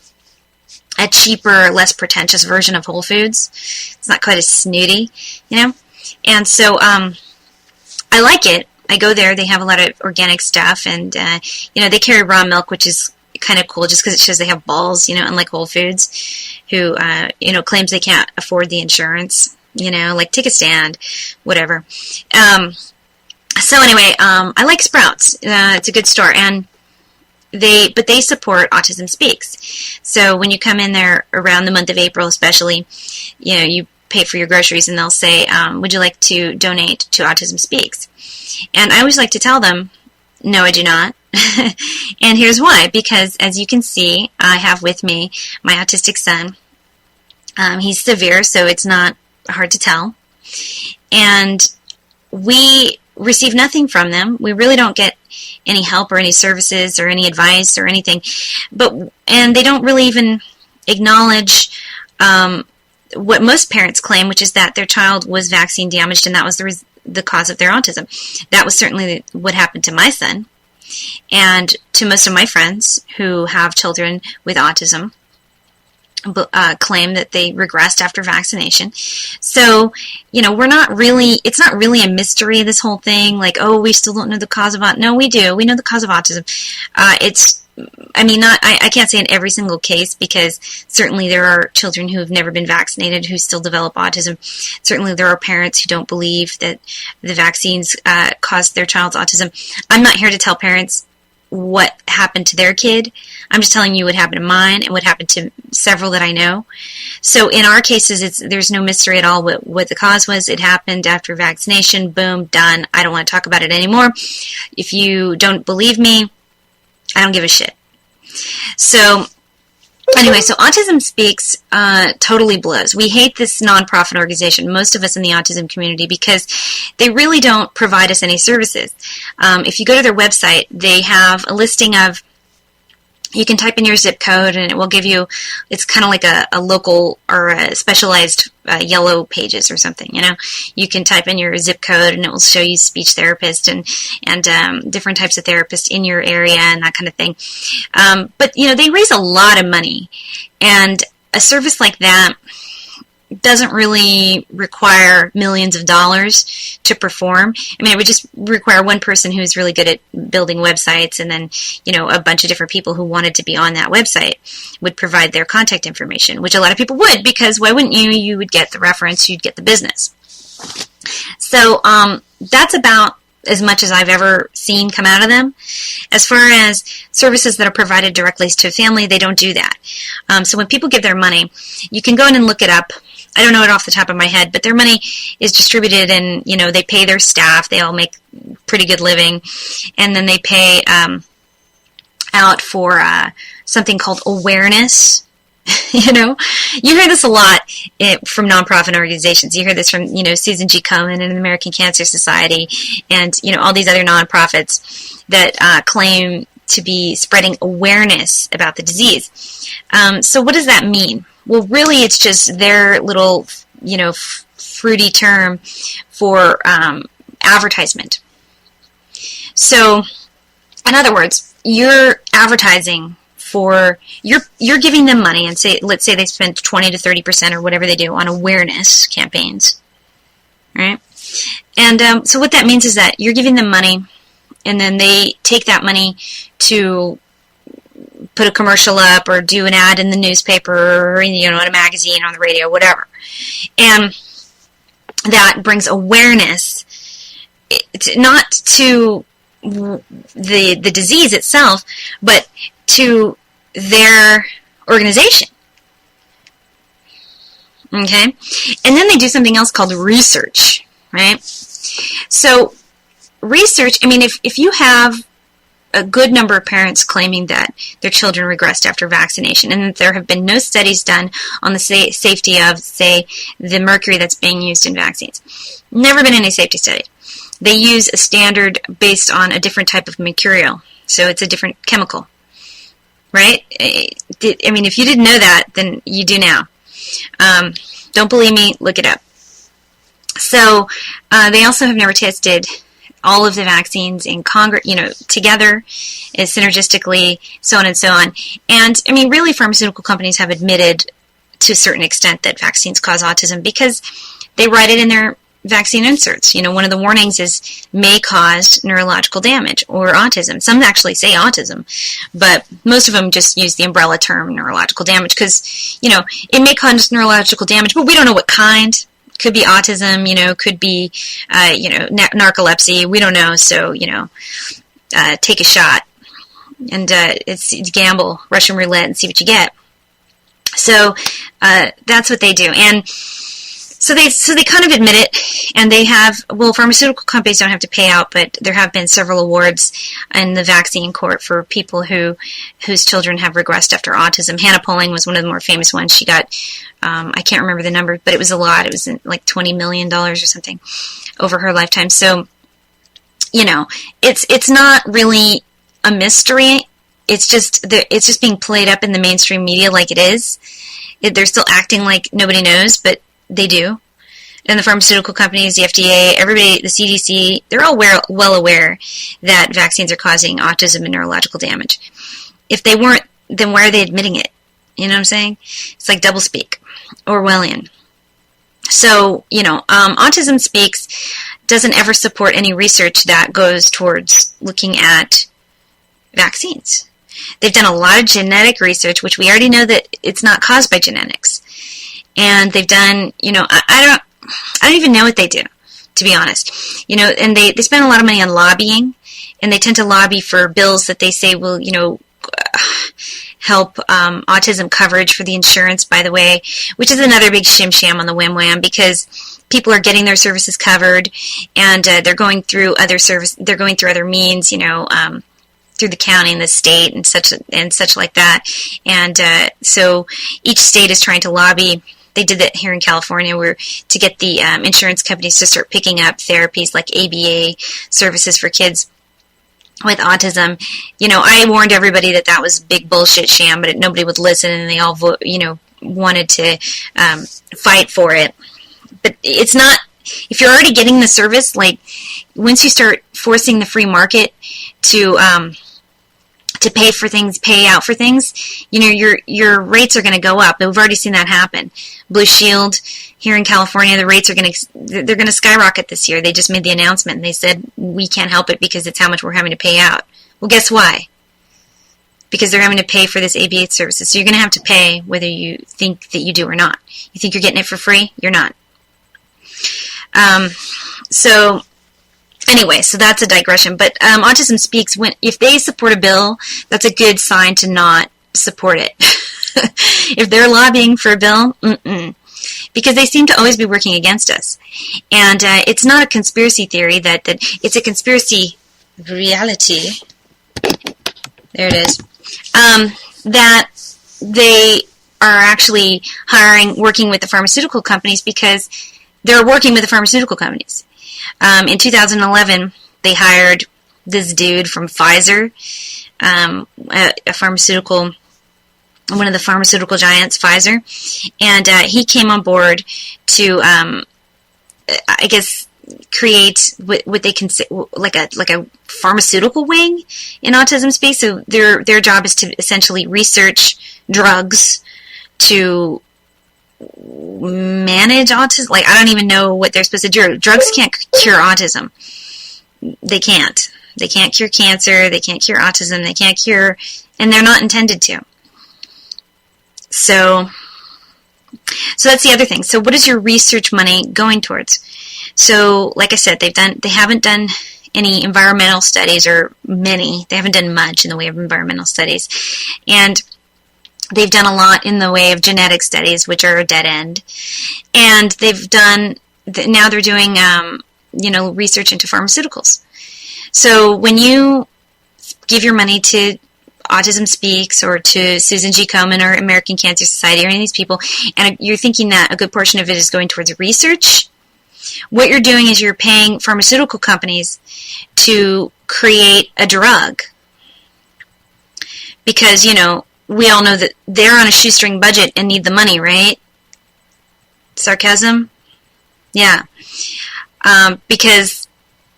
cheaper, less pretentious version of Whole Foods. It's not quite as snooty, And so I like it. I go there. They have a lot of organic stuff, and they carry raw milk, which is kind of cool, just because it shows they have balls. Unlike Whole Foods, who claims they can't afford the insurance. Like take a stand, whatever. So anyway, I like Sprouts. It's a good store, and they support Autism Speaks. So when you come in there around the month of April, especially, you pay for your groceries, and they'll say, would you like to donate to Autism Speaks? And I always like to tell them, no, I do not. And here's why. Because as you can see, I have with me my autistic son, He's severe, so it's not hard to tell. And we receive nothing from them. We really don't get any help or any services or any advice or anything. And they don't really even acknowledge what most parents claim, which is that their child was vaccine damaged and that was the cause of their autism. That was certainly what happened to my son and to most of my friends who have children with autism. Claim that they regressed after vaccination. So, it's not really a mystery, this whole thing, like, oh, we still don't know the cause of autism. No, we do. We know the cause of autism. I can't say in every single case, because certainly there are children who have never been vaccinated who still develop autism. Certainly there are parents who don't believe that the vaccines caused their child's autism. I'm not here to tell parents what happened to their kid. I'm just telling you what happened to mine and what happened to several that I know. So in our cases, there's no mystery at all what the cause was. It happened after vaccination. Boom, done. I don't want to talk about it anymore. If you don't believe me, I don't give a shit. So anyway, so Autism Speaks totally blows. We hate this nonprofit organization, most of us in the autism community, because they really don't provide us any services. If you go to their website, they have a listing of, you can type in your zip code and it will give you, it's kind of like a local or a specialized yellow pages or something, You can type in your zip code and it will show you speech therapist and different types of therapists in your area and that kind of thing. But, they raise a lot of money, and a service like that doesn't really require millions of dollars to perform. It would just require one person who's really good at building websites, and then, a bunch of different people who wanted to be on that website would provide their contact information, which a lot of people would, because why wouldn't you? You would get the reference, you'd get the business. So that's about as much as I've ever seen come out of them. As far as services that are provided directly to a family, they don't do that. So when people give their money, you can go in and look it up. I don't know it off the top of my head, but their money is distributed, and they pay their staff. They all make pretty good living, and then they pay out for something called awareness. You hear this a lot from nonprofit organizations. You hear this from Susan G. Komen and the American Cancer Society, and all these other nonprofits that claim to be spreading awareness about the disease. So what does that mean? Well, really, it's just their little, fruity term for advertisement. So, in other words, you're advertising for, you're giving them money, and let's say they spend 20 to 30% or whatever they do on awareness campaigns, right? And so what that means is that you're giving them money, and then they take that money to put a commercial up or do an ad in the newspaper or, in a magazine, on the radio, whatever. And that brings awareness, not to the disease itself, but to their organization. Okay? And then they do something else called research, right? So research, if you have a good number of parents claiming that their children regressed after vaccination, and that there have been no studies done on the safety of, say, the mercury that's being used in vaccines. Never been any safety study. They use a standard based on a different type of mercurial, so it's a different chemical, right? If you didn't know that, then you do now. Don't believe me, look it up. So they also have never tested all of the vaccines in together, synergistically, so on and so on. And, really pharmaceutical companies have admitted to a certain extent that vaccines cause autism because they write it in their vaccine inserts. One of the warnings is may cause neurological damage or autism. Some actually say autism, but most of them just use the umbrella term neurological damage because, it may cause neurological damage, but we don't know what kind. Could be autism, could be, narcolepsy. We don't know. So, take a shot and it's gamble, Russian roulette, and see what you get. So that's what they do. And So they kind of admit it, and they have, well, pharmaceutical companies don't have to pay out, but there have been several awards in the vaccine court for people whose children have regressed after autism. Hannah Poling was one of the more famous ones. She got, I can't remember the number, but it was a lot. It was like $20 million or something over her lifetime. So, it's not really a mystery. It's just being played up in the mainstream media like it is. They're still acting like nobody knows, but they do. And the pharmaceutical companies, the FDA, everybody, the CDC, they're all well aware that vaccines are causing autism and neurological damage. If they weren't, then why are they admitting it? You know what I'm saying? It's like doublespeak, Orwellian. So, Autism Speaks doesn't ever support any research that goes towards looking at vaccines. They've done a lot of genetic research, which we already know that it's not caused by genetics. And they've done, I don't even know what they do, to be honest. And they spend a lot of money on lobbying, and they tend to lobby for bills that they say will, help autism coverage for the insurance, by the way, which is another big shim-sham on the wham-wham, because people are getting their services covered, and they're going through other means, through the county and the state and such like that. And so each state is trying to lobby. They did that here in California, where to get the insurance companies to start picking up therapies like ABA services for kids with autism. I warned everybody that was a big bullshit sham, but nobody would listen, and they all wanted to fight for it. But it's not. If you're already getting the service, like once you start forcing the free market to pay out for things, your rates are going to go up. We've already seen that happen. Blue Shield here in California, the rates are going to skyrocket this year. They just made the announcement, and they said we can't help it because it's how much we're having to pay out. Well, guess why? Because they're having to pay for this ABA services. So you're going to have to pay whether you think that you do or not. You think you're getting it for free? You're not. So anyway, so that's a digression. But Autism Speaks, if they support a bill, that's a good sign to not support it. If they're lobbying for a bill, because they seem to always be working against us. And it's not a conspiracy theory, that it's a conspiracy reality. There it is. That they are actually working with the pharmaceutical companies, because they're working with the pharmaceutical companies. In 2011, they hired this dude from Pfizer, one of the pharmaceutical giants, Pfizer, and he came on board to, I guess, create what they consider like a pharmaceutical wing in Autism Space. So their job is to essentially research drugs to manage autism. Like, I don't even know what they're supposed to do. Drugs can't cure autism. They can't. They can't cure cancer. They can't cure autism. They can't cure, and they're not intended to. So that's the other thing. So what is your research money going towards? So, like I said, they haven't done any environmental studies, or many. They haven't done much in the way of environmental studies. And they've done a lot in the way of genetic studies, which are a dead end. And now they're doing, research into pharmaceuticals. So when you give your money to Autism Speaks or to Susan G. Komen or American Cancer Society or any of these people, and you're thinking that a good portion of it is going towards research, what you're doing is you're paying pharmaceutical companies to create a drug. Because, we all know that they're on a shoestring budget and need the money, right? Sarcasm? Yeah. Because,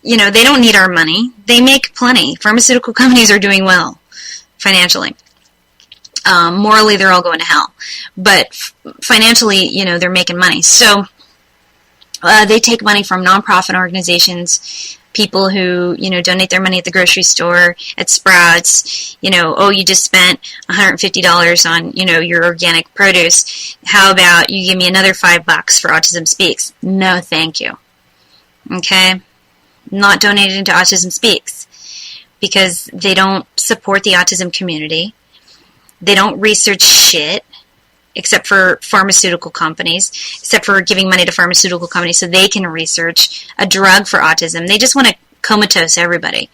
they don't need our money. They make plenty. Pharmaceutical companies are doing well financially. Morally, they're all going to hell. But financially, they're making money. So they take money from nonprofit organizations, people who, donate their money at the grocery store, at Sprouts. You just spent $150 on, your organic produce. How about you give me another $5 for Autism Speaks? No, thank you. Okay? Not donating to Autism Speaks, because they don't support the autism community. They don't research shit. except for pharmaceutical companies, except for giving money to pharmaceutical companies so they can research a drug for autism. They just want to comatose everybody.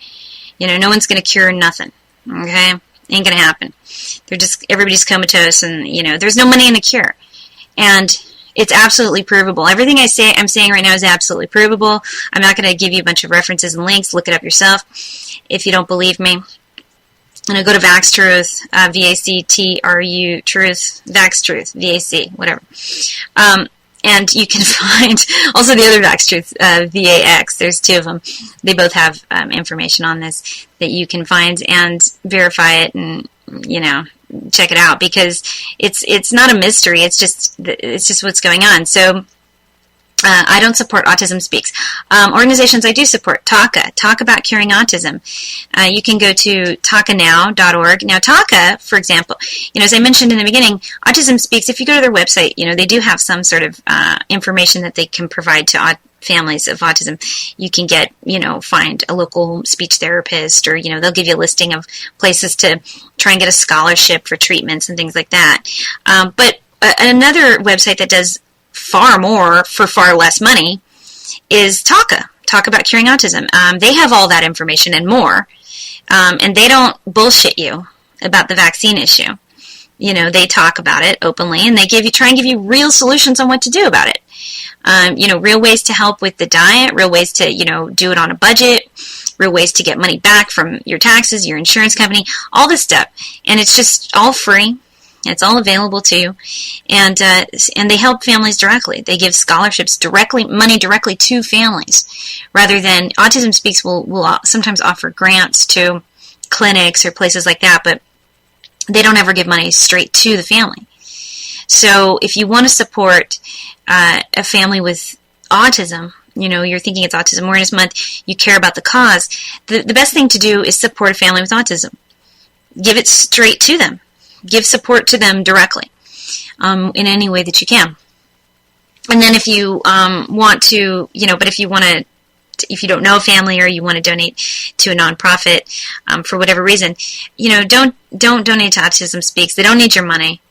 No one's going to cure nothing. Okay? Ain't going to happen. Everybody's comatose, and, there's no money in a cure. And it's absolutely provable. Everything I'm saying right now is absolutely provable. I'm not going to give you a bunch of references and links. Look it up yourself if you don't believe me. Go to VaxTruth, V-A-C-T-R-U, Truth, VaxTruth, V-A-C, whatever. And you can find also the other VaxTruth, V-A-X. There's two of them. They both have information on this that you can find and verify it and, check it out, because it's not a mystery. It's just what's going on. So I don't support Autism Speaks. Organizations I do support, TACA, Talk About Curing Autism. You can go to talkanow.org. Now, TACA, for example, as I mentioned in the beginning, Autism Speaks, if you go to their website, they do have some sort of information that they can provide to families of autism. You can get, find a local speech therapist, or, they'll give you a listing of places to try and get a scholarship for treatments and things like that. But another website that does far more for far less money is TACA, Talk About Curing Autism. They have all that information and more, and they don't bullshit you about the vaccine issue. They talk about it openly, and they try and give you real solutions on what to do about it. Real ways to help with the diet, real ways to, do it on a budget, real ways to get money back from your taxes, your insurance company, all this stuff. And it's just all free. It's all available to you. And they help families directly. They give scholarships money directly to families, rather than Autism Speaks will sometimes offer grants to clinics or places like that, but they don't ever give money straight to the family. So if you want to support a family with autism, you're thinking it's Autism Awareness Month, you care about the cause, the best thing to do is support a family with autism. Give it straight to them. Give support to them directly in any way that you can. And then if you want to, but if you don't know a family, or you want to donate to a nonprofit for whatever reason, don't donate to Autism Speaks. They don't need your money.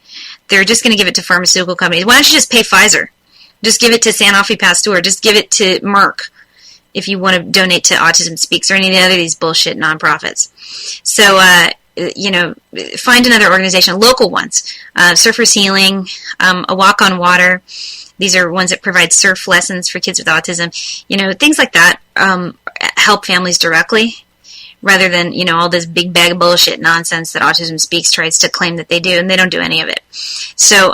They're just going to give it to pharmaceutical companies. Why don't you just pay Pfizer? Just give it to Sanofi Pasteur. Just give it to Merck if you want to donate to Autism Speaks or any of the other these bullshit nonprofits. So, find another organization, local ones. Surfers Healing, A Walk on Water. These are ones that provide surf lessons for kids with autism. Things like that help families directly, rather than, all this big bag of bullshit nonsense that Autism Speaks tries to claim that they do, and they don't do any of it. So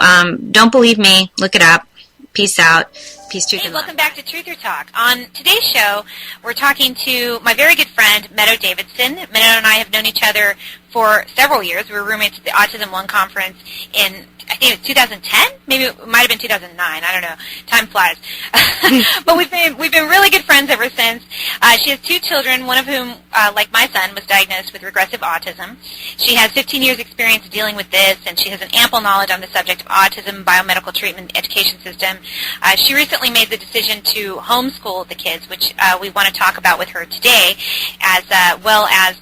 don't believe me. Look it up. Peace out. Peace, truth, and love. Welcome back to Truth or Talk. On today's show, we're talking to my very good friend, Meadow Davidson. Meadow and I have known each other for several years. We were roommates at the Autism One conference in, I think it was 2010? Maybe it might have been 2009. I don't know. Time flies. But we've been really good friends ever since. She has two children, one of whom, like my son, was diagnosed with regressive autism. She has 15 years experience dealing with this, and she has an ample knowledge on the subject of autism, biomedical treatment, education system. She recently made the decision to homeschool the kids, which we want to talk about with her today, as well as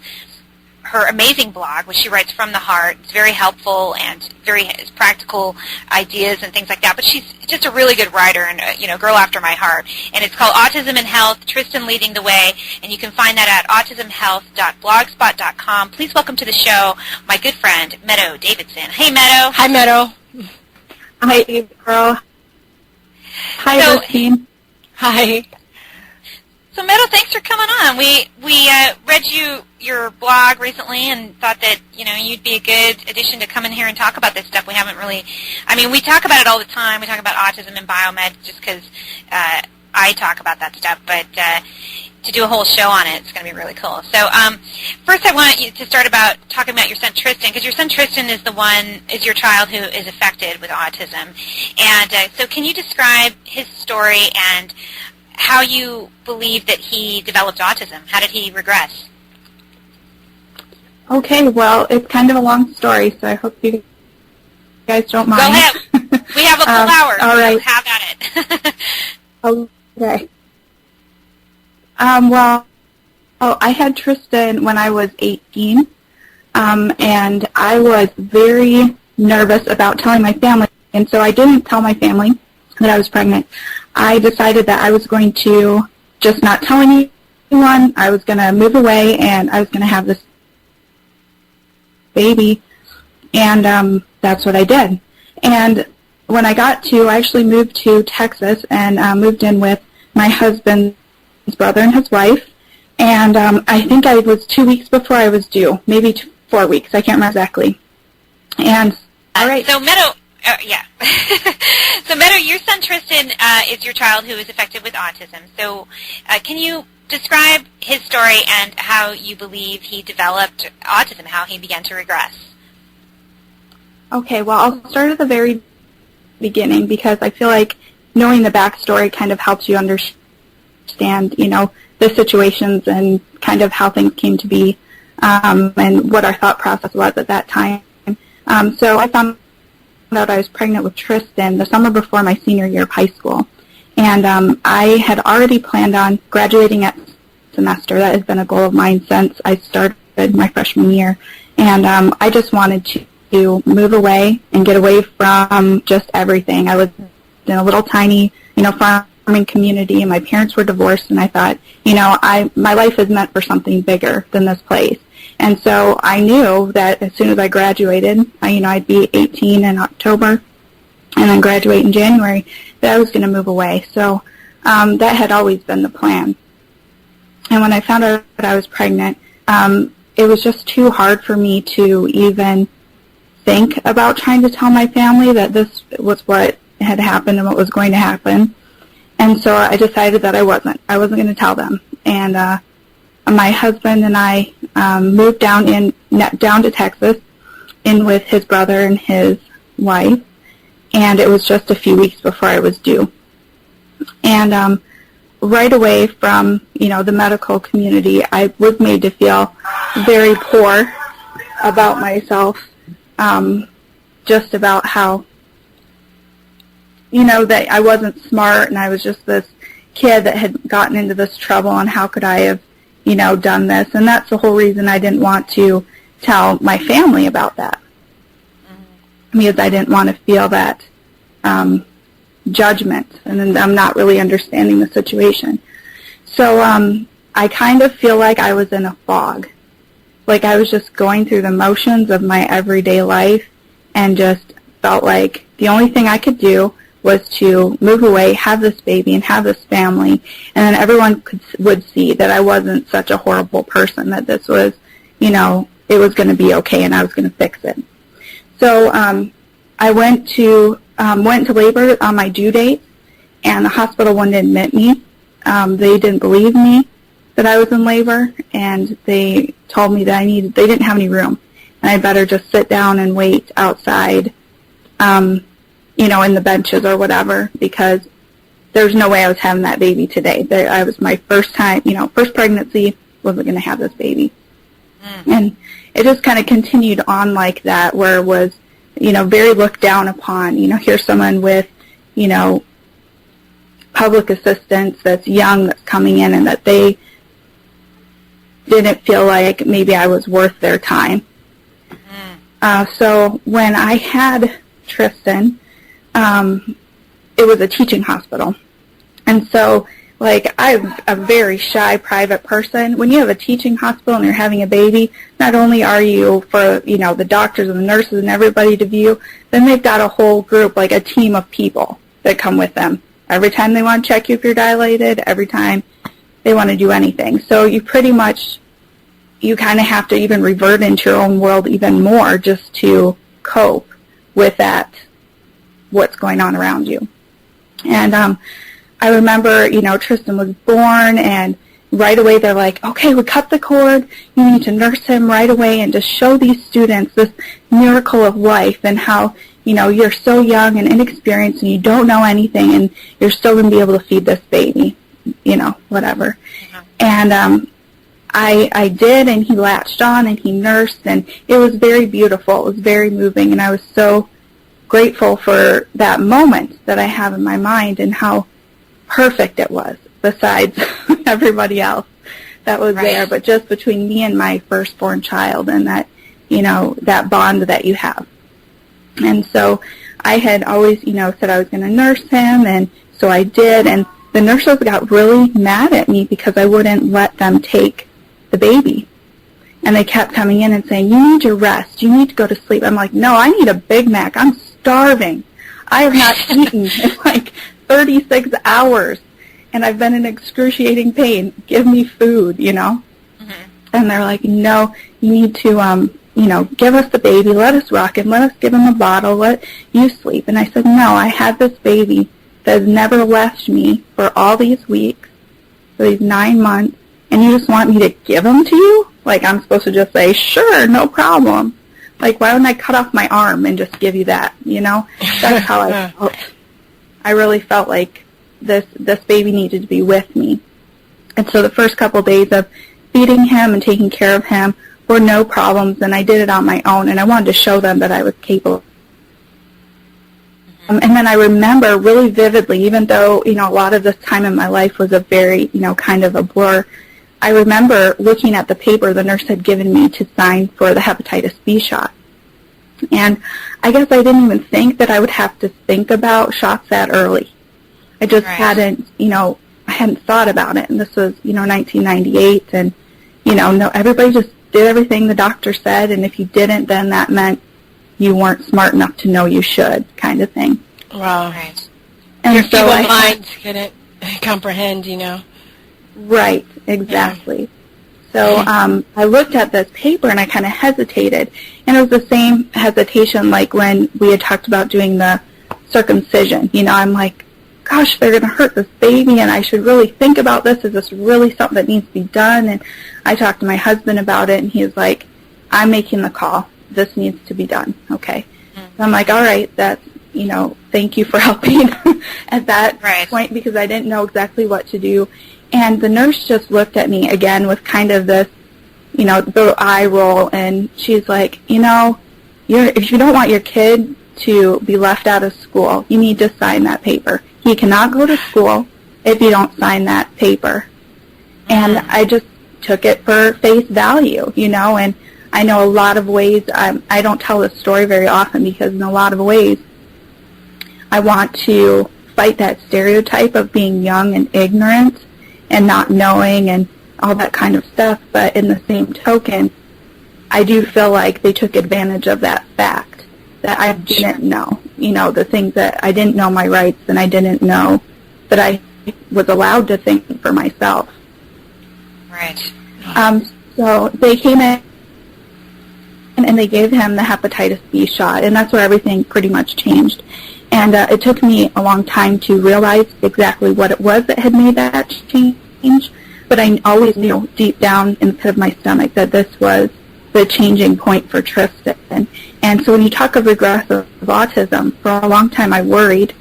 her amazing blog, which she writes from the heart. It's very helpful and very practical ideas and things like that. But she's just a really good writer and, girl after my heart. And it's called Autism and Health, Tristan Leading the Way. And you can find that at autismhealth.blogspot.com. Please welcome to the show my good friend, Meadow Davidson. Hey, Meadow. Hi, Meadow. Hi, April. Hi, Christine. Hi. So, Meadow, thanks for coming on. We read your blog recently and thought that, you'd be a good addition to come in here and talk about this stuff. We haven't really, we talk about it all the time. We talk about autism and biomed just because I talk about that stuff, but to do a whole show on it, it's going to be really cool. So, first I want you to start about talking about your son Tristan, because your son Tristan is your child who is affected with autism. And so can you describe his story and how you believe that he developed autism? How did he regress? Okay, well, it's kind of a long story, so I hope you guys don't mind. Go ahead. We have a full hour, all right. So have at it. Okay. I had Tristan when I was 18, and I was very nervous about telling my family And so I didn't tell my family that I was pregnant. I decided that I was going to just not tell anyone. I was going to move away, and I was going to have this baby, and that's what I did. And when I actually moved to Texas and moved in with my husband's brother and his wife, and I think I was 2 weeks before I was due, maybe 4 weeks. I can't remember exactly. And all right. So Meadow, so Meadow, your son Tristan is your child who is affected with autism. So can you describe his story and how you believe he developed autism, how he began to regress? Okay, well, I'll start at the very beginning because I feel like knowing the backstory kind of helps you understand, the situations and kind of how things came to be and what our thought process was at that time. So I found out I was pregnant with Tristan the summer before my senior year of high school. And I had already planned on graduating at semester. That has been a goal of mine since I started my freshman year. And I just wanted to move away and get away from just everything. I was in a little tiny, farming community, and my parents were divorced, and I thought, my life is meant for something bigger than this place. And so I knew that as soon as I graduated, I'd be 18 in October and then graduate in January, that I was going to move away. So that had always been the plan. And when I found out that I was pregnant, it was just too hard for me to even think about trying to tell my family that this was what had happened and what was going to happen. And so I decided that I wasn't going to tell them. And my husband and I moved down to Texas in with his brother and his wife, and it was just a few weeks before I was due. And right away from the medical community, I was made to feel very poor about myself, just about how that I wasn't smart and I was just this kid that had gotten into this trouble, and how could I have done this? And that's the whole reason I didn't want to tell my family about that, because I didn't want to feel that judgment, and then I'm not really understanding the situation. So I kind of feel like I was in a fog, like I was just going through the motions of my everyday life, and just felt like the only thing I could do was to move away, have this baby, and have this family, and then everyone would see that I wasn't such a horrible person, that this was, it was going to be okay, and I was going to fix it. So I went to labor on my due date, and the hospital wouldn't admit me. They didn't believe me that I was in labor, and they told me that they didn't have any room, and I better just sit down and wait outside, in the benches or whatever, because there's no way I was having that baby today. I was my first time, first pregnancy, wasn't going to have this baby. And it just kind of continued on like that, where it was, very looked down upon. Here's someone with, public assistance that's young, that's coming in, and that they didn't feel like maybe I was worth their time. So when I had Tristan, it was a teaching hospital. And so, I'm a very shy, private person. When you have a teaching hospital and you're having a baby, not only are you for, the doctors and the nurses and everybody to view, then they've got a whole group, like a team of people that come with them. Every time they want to check you if you're dilated, every time they want to do anything. So you pretty much, you kind of have to even revert into your own world even more just to cope with that, what's going on around you. And I remember, Tristan was born, and right away they're like, okay, we cut the cord, you need to nurse him right away and just show these students this miracle of life, and how, you're so young and inexperienced and you don't know anything, and you're still going to be able to feed this baby, whatever. And I did, and he latched on, and he nursed, and it was very beautiful. It was very moving, and I was so grateful for that moment that I have in my mind, and how perfect it was, besides everybody else that was there, but just between me and my firstborn child, and that, that bond that you have. And so I had always, said I was going to nurse him, and so I did, and the nurses got really mad at me because I wouldn't let them take the baby. And they kept coming in and saying, you need to rest, you need to go to sleep. I'm like, no, I need a Big Mac, I'm starving. I have not eaten in like 36 hours, and I've been in excruciating pain. Give me food, Mm-hmm. And they're like, no, you need to, give us the baby, let us rock him, let us give him a bottle, let you sleep. And I said, no, I had this baby that has never left me for all these weeks, for these 9 months, and you just want me to give him to you? Like, I'm supposed to just say, sure, no problem. Like, why wouldn't I cut off my arm and just give you that, That's how I felt. I really felt like this baby needed to be with me. And so the first couple of days of feeding him and taking care of him were no problems, and I did it on my own, and I wanted to show them that I was capable. And then I remember really vividly, even though, a lot of this time in my life was a very, kind of a blur, I remember looking at the paper the nurse had given me to sign for the hepatitis B shot. And I guess I didn't even think that I would have to think about shots that early. I just hadn't, I hadn't thought about it. And this was, 1998. And, no, everybody just did everything the doctor said. And if you didn't, then that meant you weren't smart enough to know you should, kind of thing. Wow. Right. And your so feeble mind couldn't comprehend, Right, exactly. Yeah. So I looked at this paper and I kind of hesitated. And it was the same hesitation like when we had talked about doing the circumcision. I'm like, gosh, they're going to hurt this baby, and I should really think about this. Is this really something that needs to be done? And I talked to my husband about it, and he was like, I'm making the call. This needs to be done. Okay. So I'm like, all right, that's, thank you for helping at that point, because I didn't know exactly what to do. And the nurse just looked at me again with kind of this, the eye roll, and she's like, if you don't want your kid to be left out of school, you need to sign that paper. He cannot go to school if you don't sign that paper. And I just took it for face value, and I know a lot of ways, I don't tell this story very often because in a lot of ways I want to fight that stereotype of being young and ignorant and not knowing and all that kind of stuff, but in the same token, I do feel like they took advantage of that fact that I didn't know, the things that I didn't know my rights, and I didn't know that I was allowed to think for myself. Right. So they came in and they gave him the hepatitis B shot, and that's where everything pretty much changed. And it took me a long time to realize exactly what it was that had made that change, but I always knew deep down in the pit of my stomach that this was the changing point for Tristan. And so when you talk of regressive autism, for a long time I worried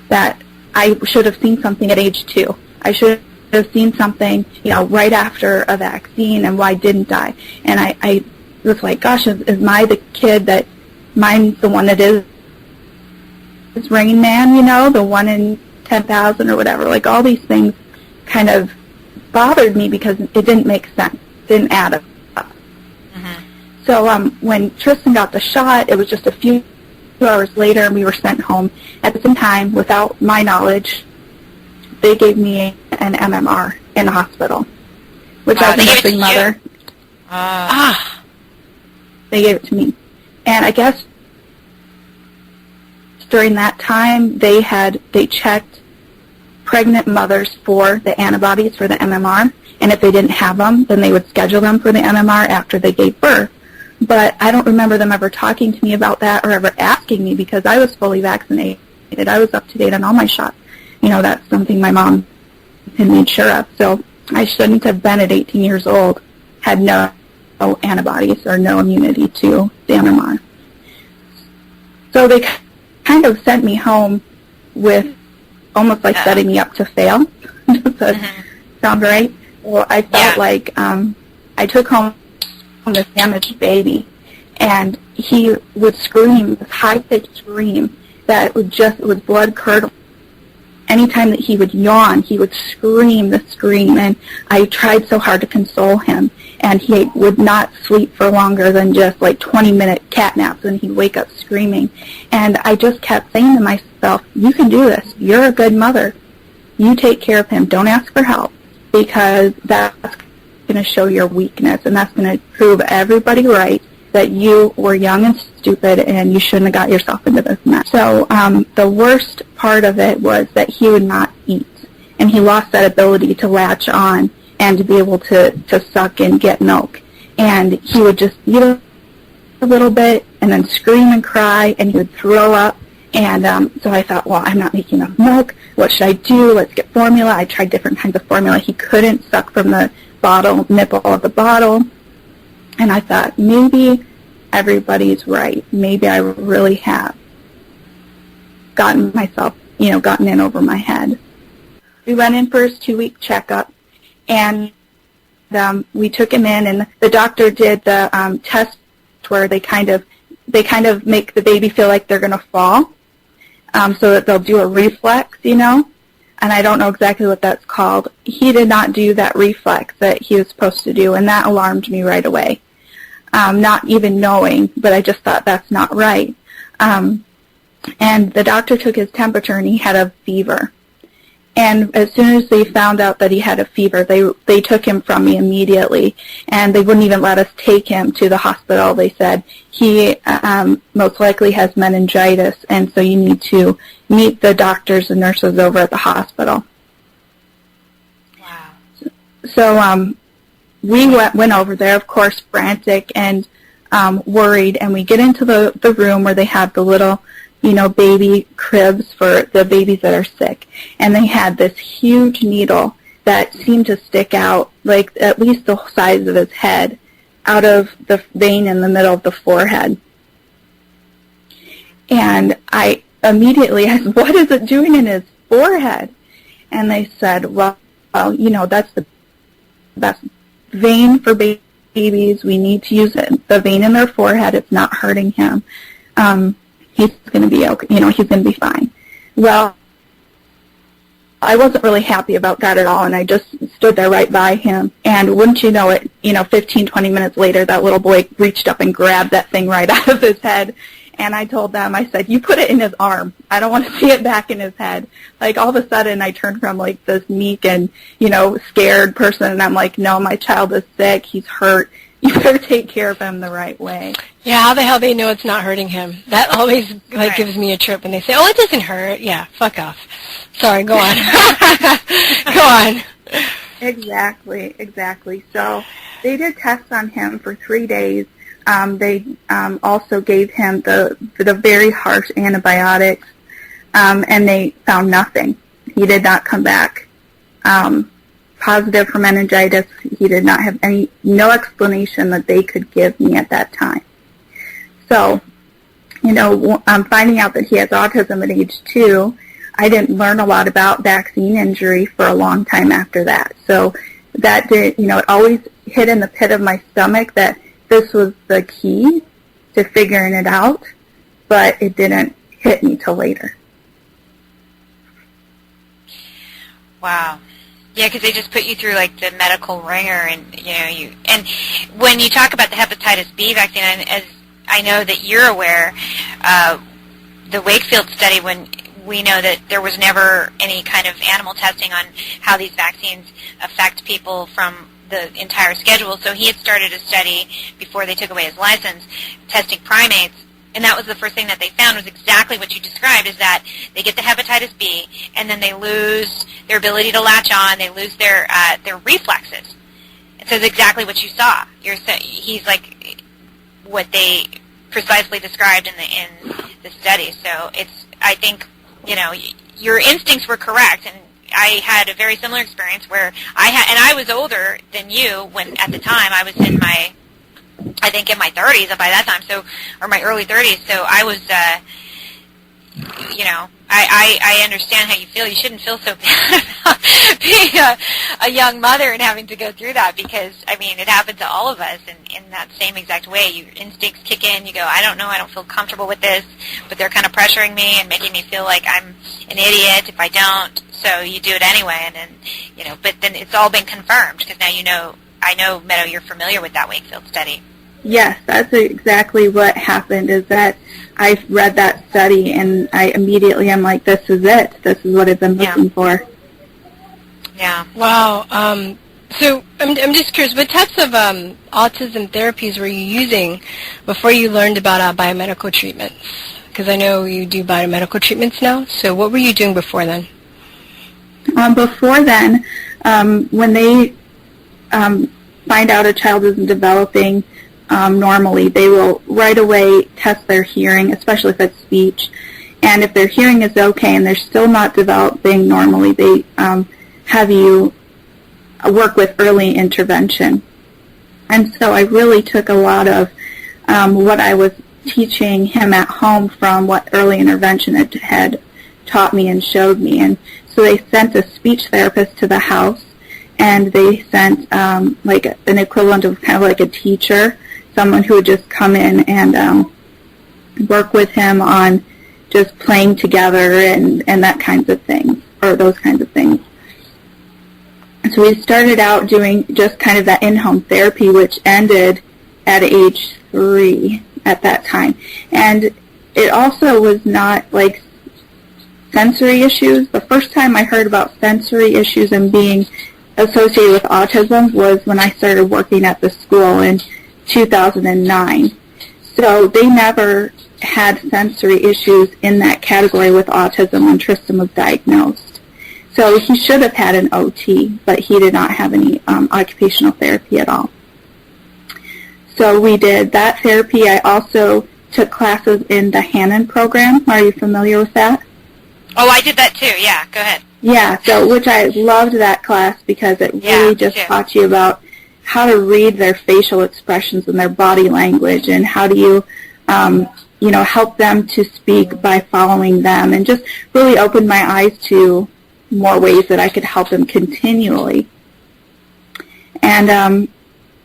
that I should have seen something at age 2. I should have seen something, right after a vaccine, and why didn't I? And I was like, gosh, is my the kid that, mine's the one that is Rain Man, the 1 in 10,000 or whatever. Like, all these things kind of bothered me because it didn't make sense, didn't add up. So when Tristan got the shot, it was just a few hours later, and we were sent home. At the same time, without my knowledge, they gave me an MMR in the hospital, which as a nursing mother, they gave it to me. And I guess during that time, they checked pregnant mothers for the antibodies for the MMR, and if they didn't have them, then they would schedule them for the MMR after they gave birth. But I don't remember them ever talking to me about that or ever asking me, because I was fully vaccinated. I was up to date on all my shots. That's something my mom had made sure of. So I shouldn't have been at 18 years old, had no antibodies or no immunity to the MMR. So they kind of sent me home with almost like setting me up to fail. Does that sound right? Well, I felt like I took home this damaged baby, and he would scream, this high-pitched scream that it was blood-curdling. Anytime that he would yawn, he would scream the scream, and I tried so hard to console him. and he would not sleep for longer than just like 20-minute cat naps, and he'd wake up screaming. And I just kept saying to myself, you can do this. You're a good mother. You take care of him. Don't ask for help, because that's going to show your weakness, and that's going to prove everybody right that you were young and stupid and you shouldn't have got yourself into this mess. So the worst part of it was that he would not eat, and he lost that ability to latch on and to be able to suck and get milk. And he would just eat a little bit and then scream and cry, and he would throw up. And so I thought, well, I'm not making enough milk. What should I do? Let's get formula. I tried different kinds of formula. He couldn't suck from the bottle, nipple of the bottle. And I thought, maybe everybody's right. Maybe I really have gotten in over my head. We went in for his 2-week checkup, and we took him in, and the doctor did the test where they kind of make the baby feel like they're going to fall, so that they'll do a reflex, and I don't know exactly what that's called. He did not do that reflex that he was supposed to do, and that alarmed me right away. Not even knowing, but I just thought that's not right. And the doctor took his temperature, and he had a fever. And as soon as they found out that he had a fever, they took him from me immediately, and they wouldn't even let us take him to the hospital. They said, he most likely has meningitis, and so you need to meet the doctors and nurses over at the hospital. Wow. So we went over there, of course, frantic and worried, and we get into the room where they have the little baby cribs for the babies that are sick. And they had this huge needle that seemed to stick out, like at least the size of his head, out of the vein in the middle of the forehead. And I immediately asked, what is it doing in his forehead? And they said, well, that's the best vein for babies. We need to use it. The vein in their forehead, it's not hurting him. He's going to be okay. He's going to be fine. Well, I wasn't really happy about that at all, and I just stood there right by him. And wouldn't you know it, 15, 20 minutes later, that little boy reached up and grabbed that thing right out of his head. And I told them, I said, you put it in his arm. I don't want to see it back in his head. Like, all of a sudden, I turned from, like, this meek and, scared person, and I'm like, no, my child is sick. He's hurt. You better take care of him the right way. Yeah, how the hell they know it's not hurting him? That always gives me a trip when they say, oh, it doesn't hurt. Yeah, fuck off. Sorry, go on. Go on. Exactly. So they did tests on him for 3 days. They also gave him the very harsh antibiotics, and they found nothing. He did not come back positive for meningitis. He did not have no explanation that they could give me at that time. So, finding out that he has autism at age 2, I didn't learn a lot about vaccine injury for a long time after that. So that did, it always hit in the pit of my stomach that this was the key to figuring it out, but it didn't hit me till later. Wow. Yeah, because they just put you through like the medical ringer, and and when you talk about the hepatitis B vaccine, and as I know that you're aware, the Wakefield study, when we know that there was never any kind of animal testing on how these vaccines affect people from the entire schedule, so he had started a study before they took away his license, testing primates. And that was the first thing that they found, was exactly what you described, is that they get the hepatitis B, and then they lose their ability to latch on, they lose their reflexes. And so it's exactly what you saw. He's like what they precisely described in the study. So I think, your instincts were correct, and I had a very similar experience where I was older than you when, at the time, I was in my 30s by that time, or my early 30s, so I was, I understand how you feel. You shouldn't feel so bad about being a young mother and having to go through that, because, it happened to all of us in that same exact way. Your instincts kick in, you go, I don't know, I don't feel comfortable with this, but they're kind of pressuring me and making me feel like I'm an idiot if I don't, so you do it anyway, and then, but then it's all been confirmed, because now you know I know, Meadow, you're familiar with that Wakefield study. Yes, that's exactly what happened, is that I read that study and I'm like, this is it. This is what I've been looking for. Yeah. Wow. So I'm just curious, what types of autism therapies were you using before you learned about biomedical treatments? Because I know you do biomedical treatments now. So what were you doing before then? Before then, when they find out a child isn't developing normally, they will right away test their hearing, especially if it's speech. And if their hearing is okay and they're still not developing normally, they have you work with early intervention. And so I really took a lot of what I was teaching him at home from what early intervention had taught me and showed me. And so they sent a speech therapist to the house, and they sent like an equivalent of kind of like a teacher, someone who would just come in and work with him on just playing together and that kinds of things, or those kinds of things. So we started out doing just kind of that in-home therapy, which ended at age 3 at that time. And it also was not like sensory issues. The first time I heard about sensory issues and being associated with autism was when I started working at the school in 2009. So they never had sensory issues in that category with autism when Tristan was diagnosed. So he should have had an OT, but he did not have any occupational therapy at all. So we did that therapy. I also took classes in the Hannon program. Are you familiar with that? Oh, I did that too. Yeah, go ahead. Yeah, so which I loved that class because it really just taught you about how to read their facial expressions and their body language, and how do you, help them to speak by following them, and just really opened my eyes to more ways that I could help them continually. And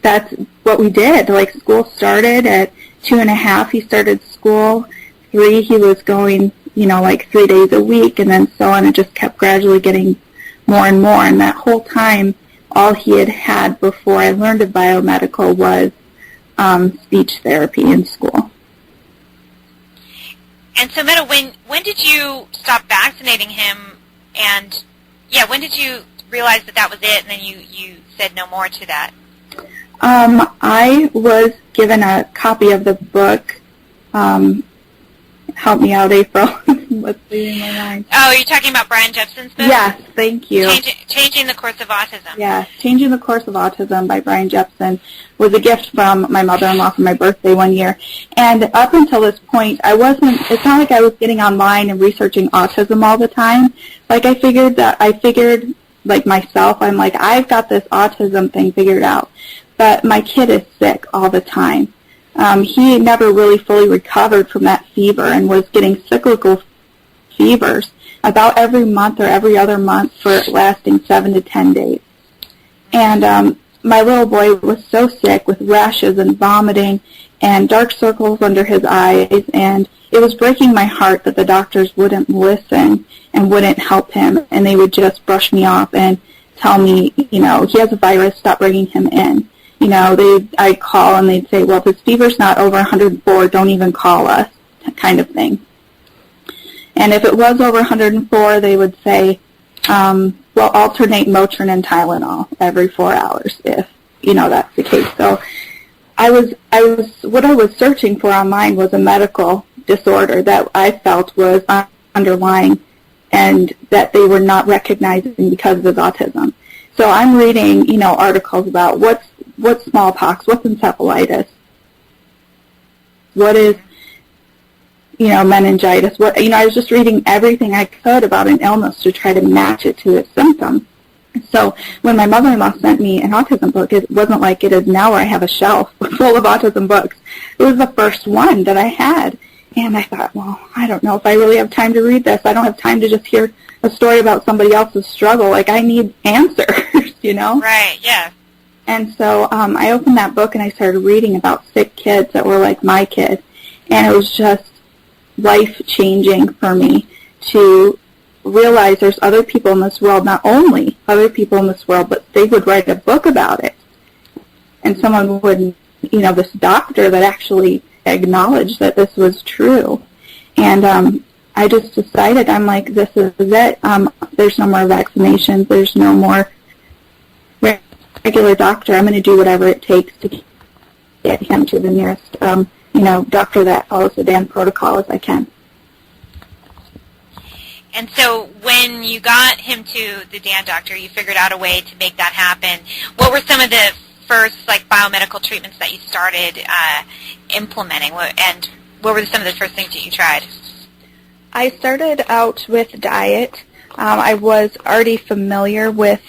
that's what we did. Like, school started at 2.5. He started school. 3, he was going, like 3 days a week, and then so on. It just kept gradually getting more and more. And that whole time, all he had before I learned of biomedical was speech therapy in school. And so, Meadow, when did you stop vaccinating him? And, when did you realize that was it, and then you said no more to that? I was given a copy of the book. Help me out, April. What's leaving my mind? Oh, you're talking about Brian Jepson's book? Yes, thank you. Changing the Course of Autism. Yeah, Changing the Course of Autism by Brian Jepson was a gift from my mother-in-law for my birthday one year. And up until this point, it's not like I was getting online and researching autism all the time. Like, I figured, like myself, I'm like, I've got this autism thing figured out. But my kid is sick all the time. He never really fully recovered from that fever and was getting cyclical fevers about every month or every other month for lasting 7 to 10 days. And my little boy was so sick with rashes and vomiting and dark circles under his eyes, and it was breaking my heart that the doctors wouldn't listen and wouldn't help him, and they would just brush me off and tell me, he has a virus, stop bringing him in. I'd call and they'd say, well, if his fever's not over 104, don't even call us, kind of thing. And if it was over 104, they would say, well, alternate Motrin and Tylenol every 4 hours if, that's the case. So what I was searching for online was a medical disorder that I felt was underlying and that they were not recognizing because of his autism. So I'm reading, articles about what's smallpox, what's encephalitis, what is, meningitis, I was just reading everything I could about an illness to try to match it to its symptoms. So when my mother-in-law sent me an autism book, it wasn't like it is now where I have a shelf full of autism books. It was the first one that I had. And I thought, well, I don't know if I really have time to read this. I don't have time to just hear a story about somebody else's struggle. Like, I need answers, Right, yeah. And so I opened that book and I started reading about sick kids that were like my kid. And it was just life-changing for me to realize there's other people in this world, not only other people in this world, but they would write a book about it. and someone would, this doctor that actually acknowledged that this was true. And I just decided, I'm like, this is it. There's no more vaccinations. There's no more regular doctor. I'm going to do whatever it takes to get him to the nearest, doctor that follows the DAN protocol as I can. And so when you got him to the DAN doctor, you figured out a way to make that happen. What were some of the first, biomedical treatments that you started implementing? And what were some of the first things that you tried? I started out with diet. I was already familiar with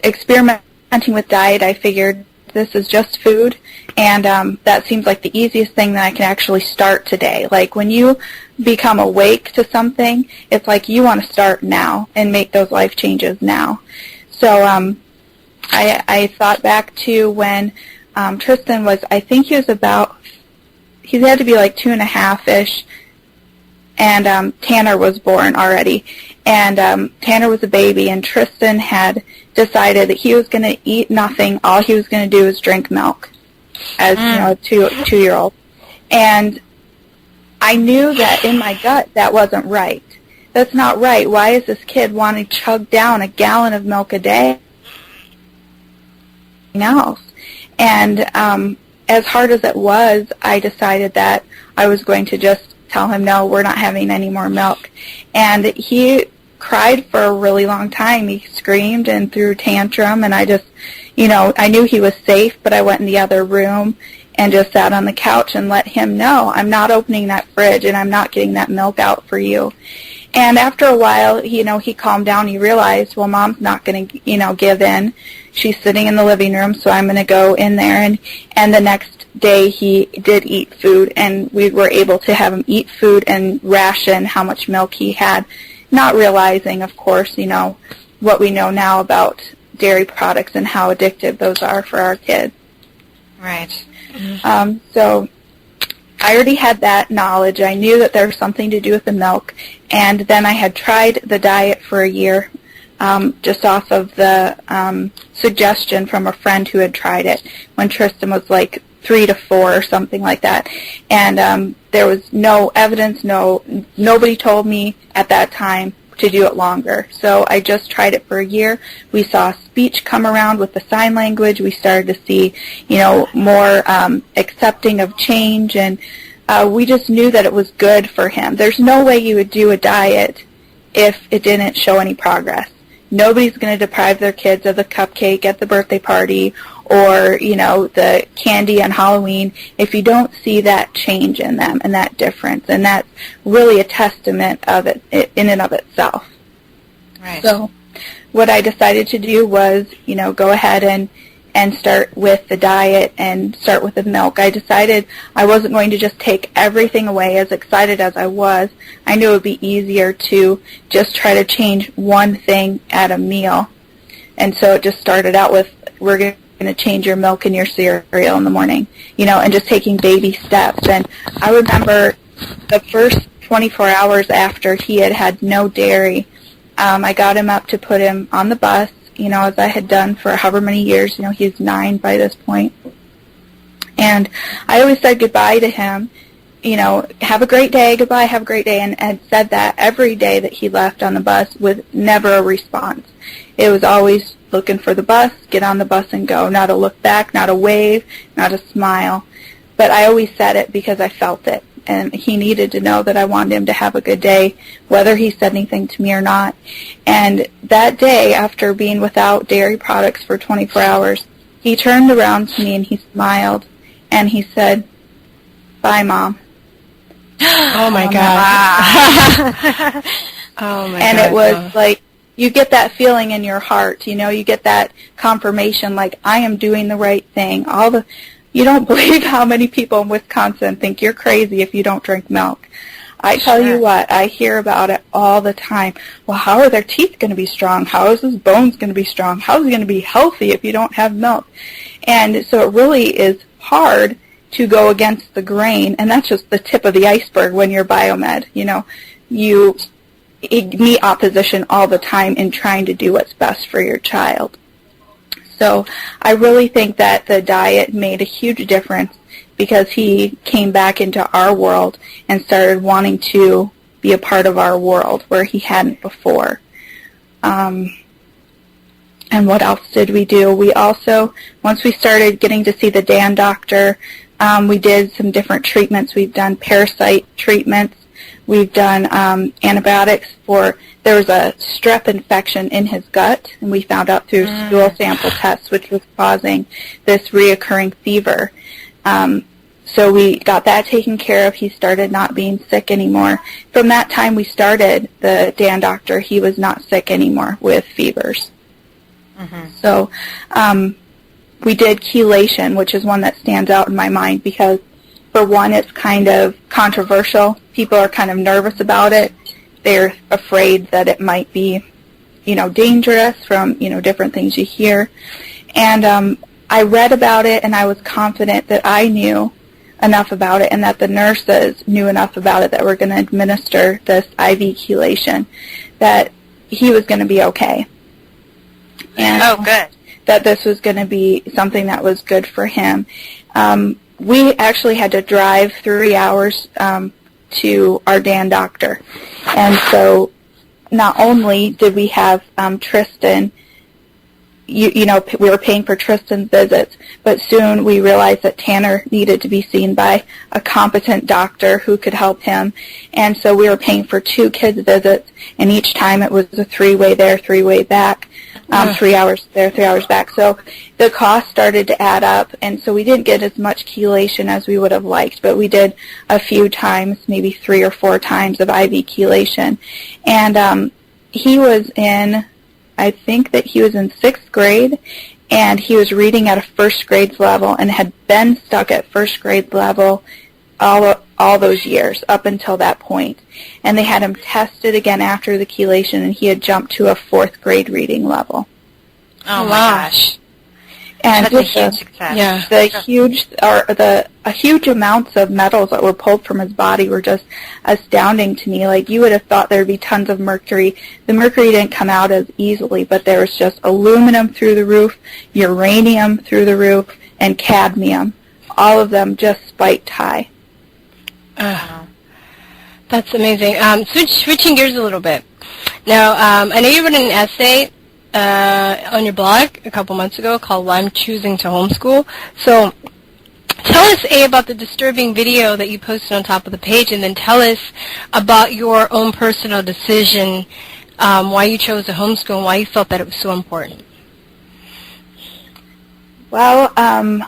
experimenting with diet. I figured this is just food, and that seems like the easiest thing that I can actually start today. Like when you become awake to something, it's like you want to start now and make those life changes now. So I thought back to when Tristan was, I think he had to be like 2.5-ish, and Tanner was born already. And Tanner was a baby, and Tristan had decided that he was going to eat nothing. All he was going to do was drink milk as a two-year-old. And I knew that in my gut that wasn't right. That's not right. Why is this kid wanting to chug down a gallon of milk a day? Else. And as hard as it was, I decided that I was going to just tell him, no, we're not having any more milk. And he cried for a really long time. He screamed and threw a tantrum, and I just, I knew he was safe, but I went in the other room and just sat on the couch and let him know, I'm not opening that fridge and I'm not getting that milk out for you. And after a while, he calmed down. He realized, well, Mom's not going to, give in. She's sitting in the living room, so I'm going to go in there. And the next day he did eat food, and we were able to have him eat food and ration how much milk he had, not realizing, of course, what we know now about dairy products and how addictive those are for our kids. Right. So I already had that knowledge. I knew that there was something to do with the milk, and then I had tried the diet for a year, just off of the suggestion from a friend who had tried it when Tristan was like 3 to 4 or something like that. And there was no evidence, nobody told me at that time to do it longer. So I just tried it for a year. We saw speech come around with the sign language. We started to see, more accepting of change, and we just knew that it was good for him. There's no way you would do a diet if it didn't show any progress. Nobody's going to deprive their kids of the cupcake at the birthday party or, the candy on Halloween if you don't see that change in them and that difference. And that's really a testament of it in and of itself. Right. So what I decided to do was, go ahead and start with the diet and start with the milk. I decided I wasn't going to just take everything away. As excited as I was, I knew it would be easier to just try to change one thing at a meal. And so it just started out with, we're going to change your milk and your cereal in the morning, and just taking baby steps. And I remember the first 24 hours after he had no dairy, I got him up to put him on the bus, as I had done for however many years. He's 9 by this point. And I always said goodbye to him, have a great day, goodbye, have a great day, and said that every day that he left on the bus with never a response. It was always looking for the bus, get on the bus and go, not a look back, not a wave, not a smile. But I always said it because I felt it. And he needed to know that I wanted him to have a good day, whether he said anything to me or not. And that day, after being without dairy products for 24 hours, he turned around to me and he smiled, and he said, "Bye, Mom." Oh, my God. Oh, my God. And it was like, you get that feeling in your heart, you get that confirmation, like, I am doing the right thing. You don't believe how many people in Wisconsin think you're crazy if you don't drink milk. I tell you what, I hear about it all the time. Well, how are their teeth going to be strong? How is his bones going to be strong? How is he going to be healthy if you don't have milk? And so it really is hard to go against the grain, and that's just the tip of the iceberg when you're biomed. You meet opposition all the time in trying to do what's best for your child. So I really think that the diet made a huge difference because he came back into our world and started wanting to be a part of our world where he hadn't before. And what else did we do? We also, once we started getting to see the Dan doctor, we did some different treatments. We've done parasite treatments. We've done antibiotics for, there was a strep infection in his gut, and we found out through stool sample tests, which was causing this reoccurring fever. So we got that taken care of. He started not being sick anymore. From that time we started the Dan doctor, he was not sick anymore with fevers. So we did chelation, which is one that stands out in my mind because, for one, it's kind of controversial. People are kind of nervous about it. They're afraid that it might be, dangerous from, different things you hear. And I read about it, and I was confident that I knew enough about it and that the nurses knew enough about it that we're going to administer this IV chelation, that he was going to be okay. And good. That this was going to be something that was good for him. We actually had to drive 3 hours to our Dan doctor. And so not only did we have Tristan, we were paying for Tristan's visits, but soon we realized that Tanner needed to be seen by a competent doctor who could help him. And so we were paying for 2 kids' visits, and each time it was a 3-way there, 3-way back. 3 hours there, 3 hours back. So the cost started to add up, and so we didn't get as much chelation as we would have liked, but we did a few times, maybe 3 or 4 times of IV chelation. And he was I think that he was in 6th grade, and he was reading at a 1st grade level and had been stuck at 1st grade level all those years up until that point. And they had him tested again after the chelation, and he had jumped to a 4th grade reading level. Oh, my gosh. And that's a huge success. Yeah, the huge amounts of metals that were pulled from his body were just astounding to me. Like, you would have thought there would be tons of mercury. The mercury didn't come out as easily, but there was just aluminum through the roof, uranium through the roof, and cadmium. All of them just spiked high. That's amazing. Switching gears a little bit. Now, I know you wrote an essay on your blog a couple months ago called "Why I'm Choosing to Homeschool." So tell us, about the disturbing video that you posted on top of the page, and then tell us about your own personal decision, why you chose to homeschool and why you felt that it was so important. Well, I'm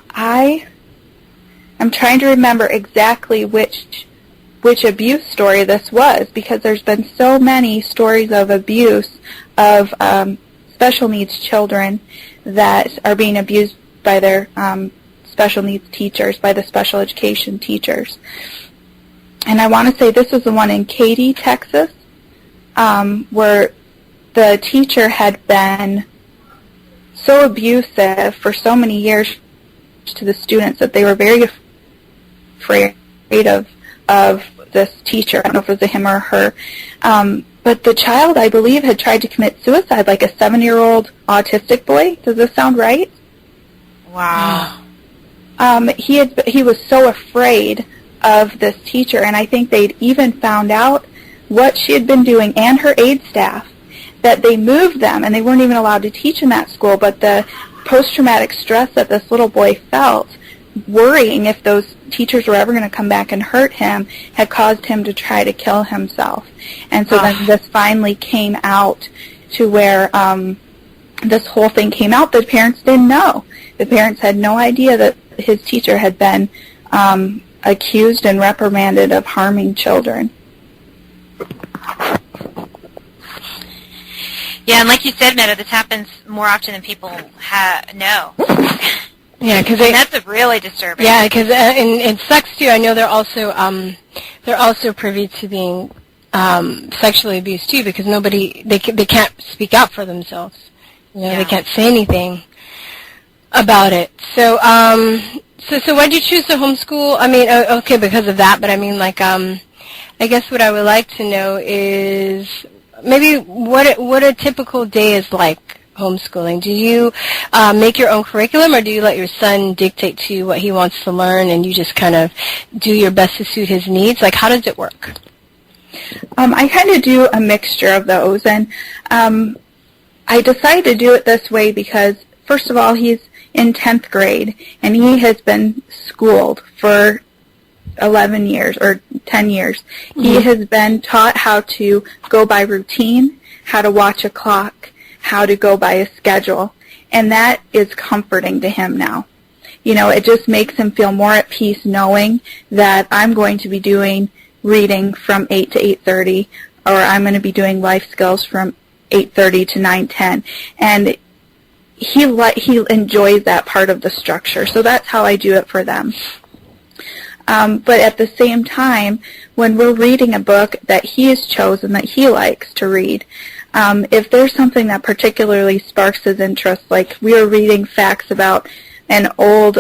trying to remember exactly which abuse story this was, because there's been so many stories of abuse of special needs children that are being abused by their special needs teachers, by the special education teachers. And I want to say this was the one in Katy, Texas, where the teacher had been so abusive for so many years to the students that they were very afraid of this teacher. I don't know if it was a him or her. But the child, I believe, had tried to commit suicide, like a 7-year-old autistic boy. Does this sound right? Wow. He was so afraid of this teacher, and I think they'd even found out what she had been doing and her aide staff, that they moved them, and they weren't even allowed to teach in that school, but the post-traumatic stress that this little boy felt, worrying if those teachers were ever going to come back and hurt him, had caused him to try to kill himself. And so then this finally came out to where this whole thing came out. The parents didn't know. The parents had no idea that his teacher had been accused and reprimanded of harming children. Yeah, and like you said, Meadow, this happens more often than people know. Yeah, because that's really disturbing. Yeah, because and it sucks too. I know they're also privy to being sexually abused too, because they can't speak out for themselves. They can't say anything about it. So so why did you choose to homeschool? I mean, okay, because of that, but I mean, like, I guess what I would like to know is maybe what a typical day is like homeschooling? Do you make your own curriculum, or do you let your son dictate to you what he wants to learn and you just kind of do your best to suit his needs? Like, how does it work? I kind of do a mixture of those, and I decided to do it this way because, first of all, he's in 10th grade, and he has been schooled for 11 years or 10 years. Mm-hmm. He has been taught how to go by routine, how to watch a clock, how to go by a schedule, and that is comforting to him now. You know, it just makes him feel more at peace knowing that I'm going to be doing reading from 8 to 8:30, or I'm going to be doing life skills from 8:30 to 9:10, and he enjoys that part of the structure. So that's how I do it for them. But at the same time, when we're reading a book that he has chosen that he likes to read, if there's something that particularly sparks his interest, like we were reading facts about an old,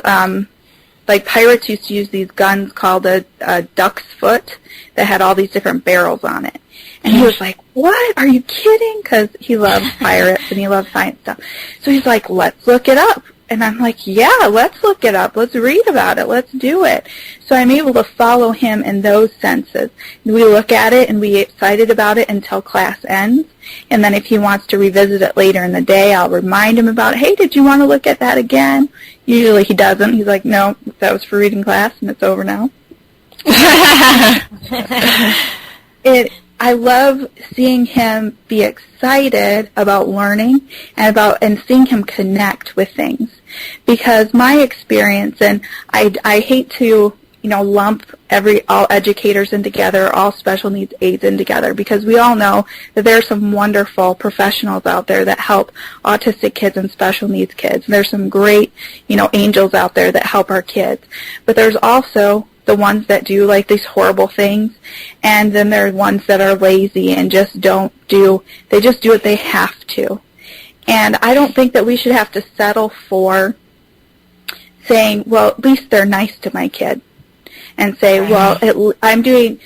like pirates used to use these guns called a duck's foot that had all these different barrels on it. And he was like, what? Are you kidding? Because he loves pirates and he loves science stuff. So he's like, let's look it up. And I'm like, yeah, let's look it up. Let's read about it. Let's do it. So I'm able to follow him in those senses. We look at it and we get excited about it until class ends. And then if he wants to revisit it later in the day, I'll remind him about, hey, did you want to look at that again? Usually he doesn't. He's like, no, that was for reading class and it's over now. I love seeing him be excited about learning and seeing him connect with things, because my experience, and I hate to lump all educators in together, all special needs aides in together, because we all know that there are some wonderful professionals out there that help autistic kids and special needs kids. There's some great angels out there that help our kids, but there's also the ones that do like these horrible things, and then there are ones that are lazy and just they just do what they have to. And I don't think that we should have to settle for saying, well, at least they're nice to my kid, and say, well, I'm doing,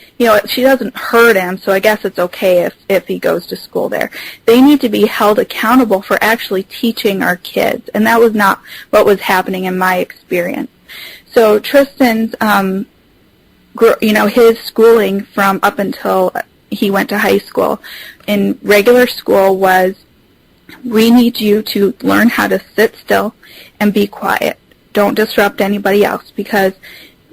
she doesn't hurt him, so I guess it's okay if he goes to school there. They need to be held accountable for actually teaching our kids, and that was not what was happening in my experience. So Tristan's, his schooling from up until he went to high school in regular school was, we need you to learn how to sit still and be quiet. Don't disrupt anybody else, because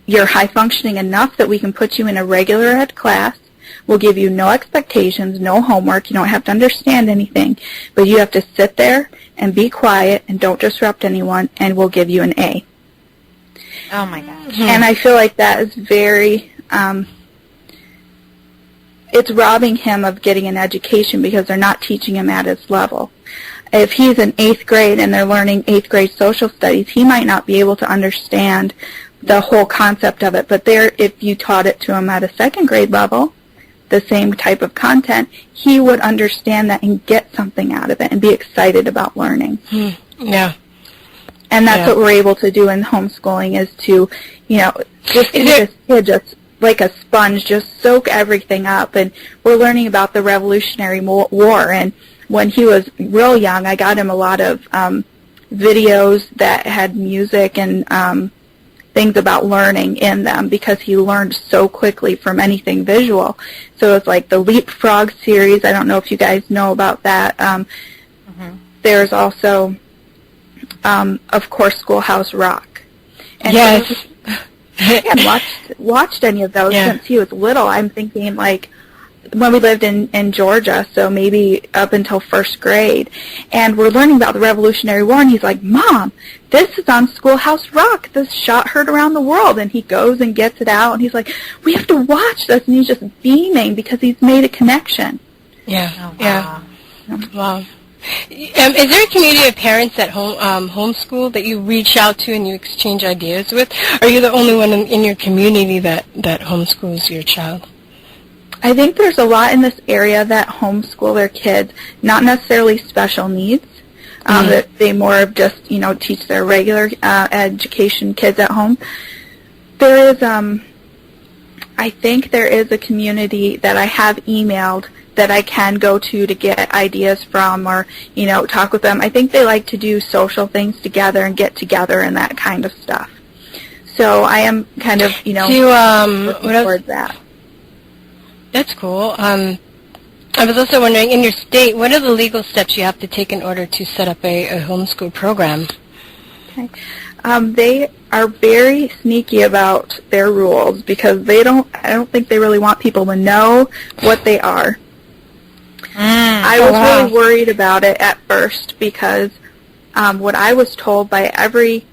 you're high functioning enough that we can put you in a regular ed class. We'll give you no expectations, no homework. You don't have to understand anything, but you have to sit there and be quiet and don't disrupt anyone, and we'll give you an A. Oh, my gosh. And I feel like that is very, it's robbing him of getting an education, because they're not teaching him at his level. If he's in 8th grade and they're learning 8th grade social studies, he might not be able to understand the whole concept of it. But if you taught it to him at a 2nd grade level, the same type of content, he would understand that and get something out of it and be excited about learning. Yeah. And that's what we're able to do in homeschooling, is to, just see this kid just like a sponge, just soak everything up. And we're learning about the Revolutionary War. And when he was real young, I got him a lot of videos that had music and things about learning in them, because he learned so quickly from anything visual. So it's like the Leapfrog series. I don't know if you guys know about that. There's also... of course, Schoolhouse Rock. And yes. I haven't watched any of those since he was little. I'm thinking, like, when we lived in Georgia, so maybe up until 1st grade, and we're learning about the Revolutionary War, and he's like, Mom, this is on Schoolhouse Rock. This shot heard around the world. And he goes and gets it out, and he's like, we have to watch this, and he's just beaming because he's made a connection. Yeah. Oh, wow. Wow. Is there a community of parents that homeschool that you reach out to and you exchange ideas with? Are you the only one in your community that homeschools your child? I think there's a lot in this area that homeschool their kids, not necessarily special needs, that they more of just, teach their regular education kids at home. There is, I think there is a community that I have emailed that I can go to get ideas from, or, talk with them. I think they like to do social things together and get together and that kind of stuff. So I am kind of, looking towards that. That's cool. I was also wondering, in your state, what are the legal steps you have to take in order to set up a homeschool program? Okay. They are very sneaky about their rules because I don't think they really want people to know what they are. I was really worried about it at first because what I was told by every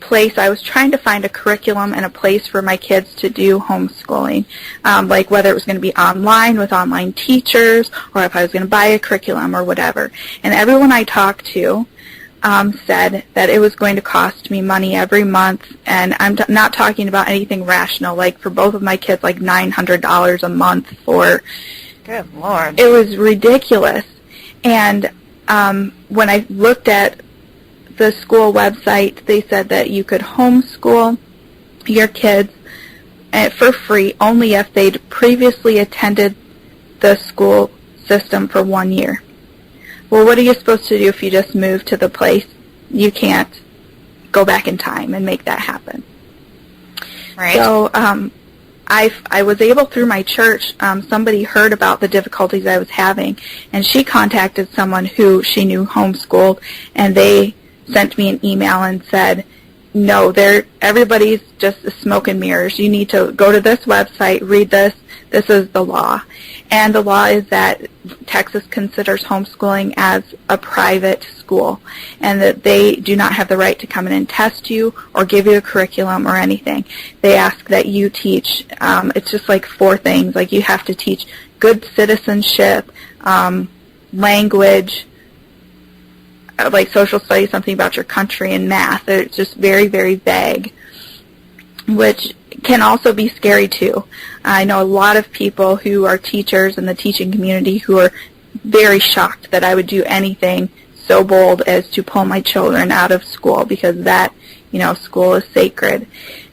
place, I was trying to find a curriculum and a place for my kids to do homeschooling, like whether it was going to be online with online teachers or if I was going to buy a curriculum or whatever. And everyone I talked to said that it was going to cost me money every month, and I'm not talking about anything rational, like for both of my kids, like $900 a month for... Good Lord. It was ridiculous. And when I looked at the school website, they said that you could homeschool your kids for free only if they'd previously attended the school system for 1 year. Well, what are you supposed to do if you just move to the place? You can't go back in time and make that happen. Right. So I was able, through my church, somebody heard about the difficulties I was having, and she contacted someone who she knew homeschooled, and they sent me an email and said, no, everybody's just smoke and mirrors. You need to go to this website, read this. This is the law. And the law is that Texas considers homeschooling as a private school, and that they do not have the right to come in and test you or give you a curriculum or anything. They ask that you teach, it's just like 4 things. Like you have to teach good citizenship, language, like social studies, something about your country, and math. It's just very, very vague, which can also be scary too. I know a lot of people who are teachers in the teaching community who are very shocked that I would do anything so bold as to pull my children out of school, because that, school is sacred.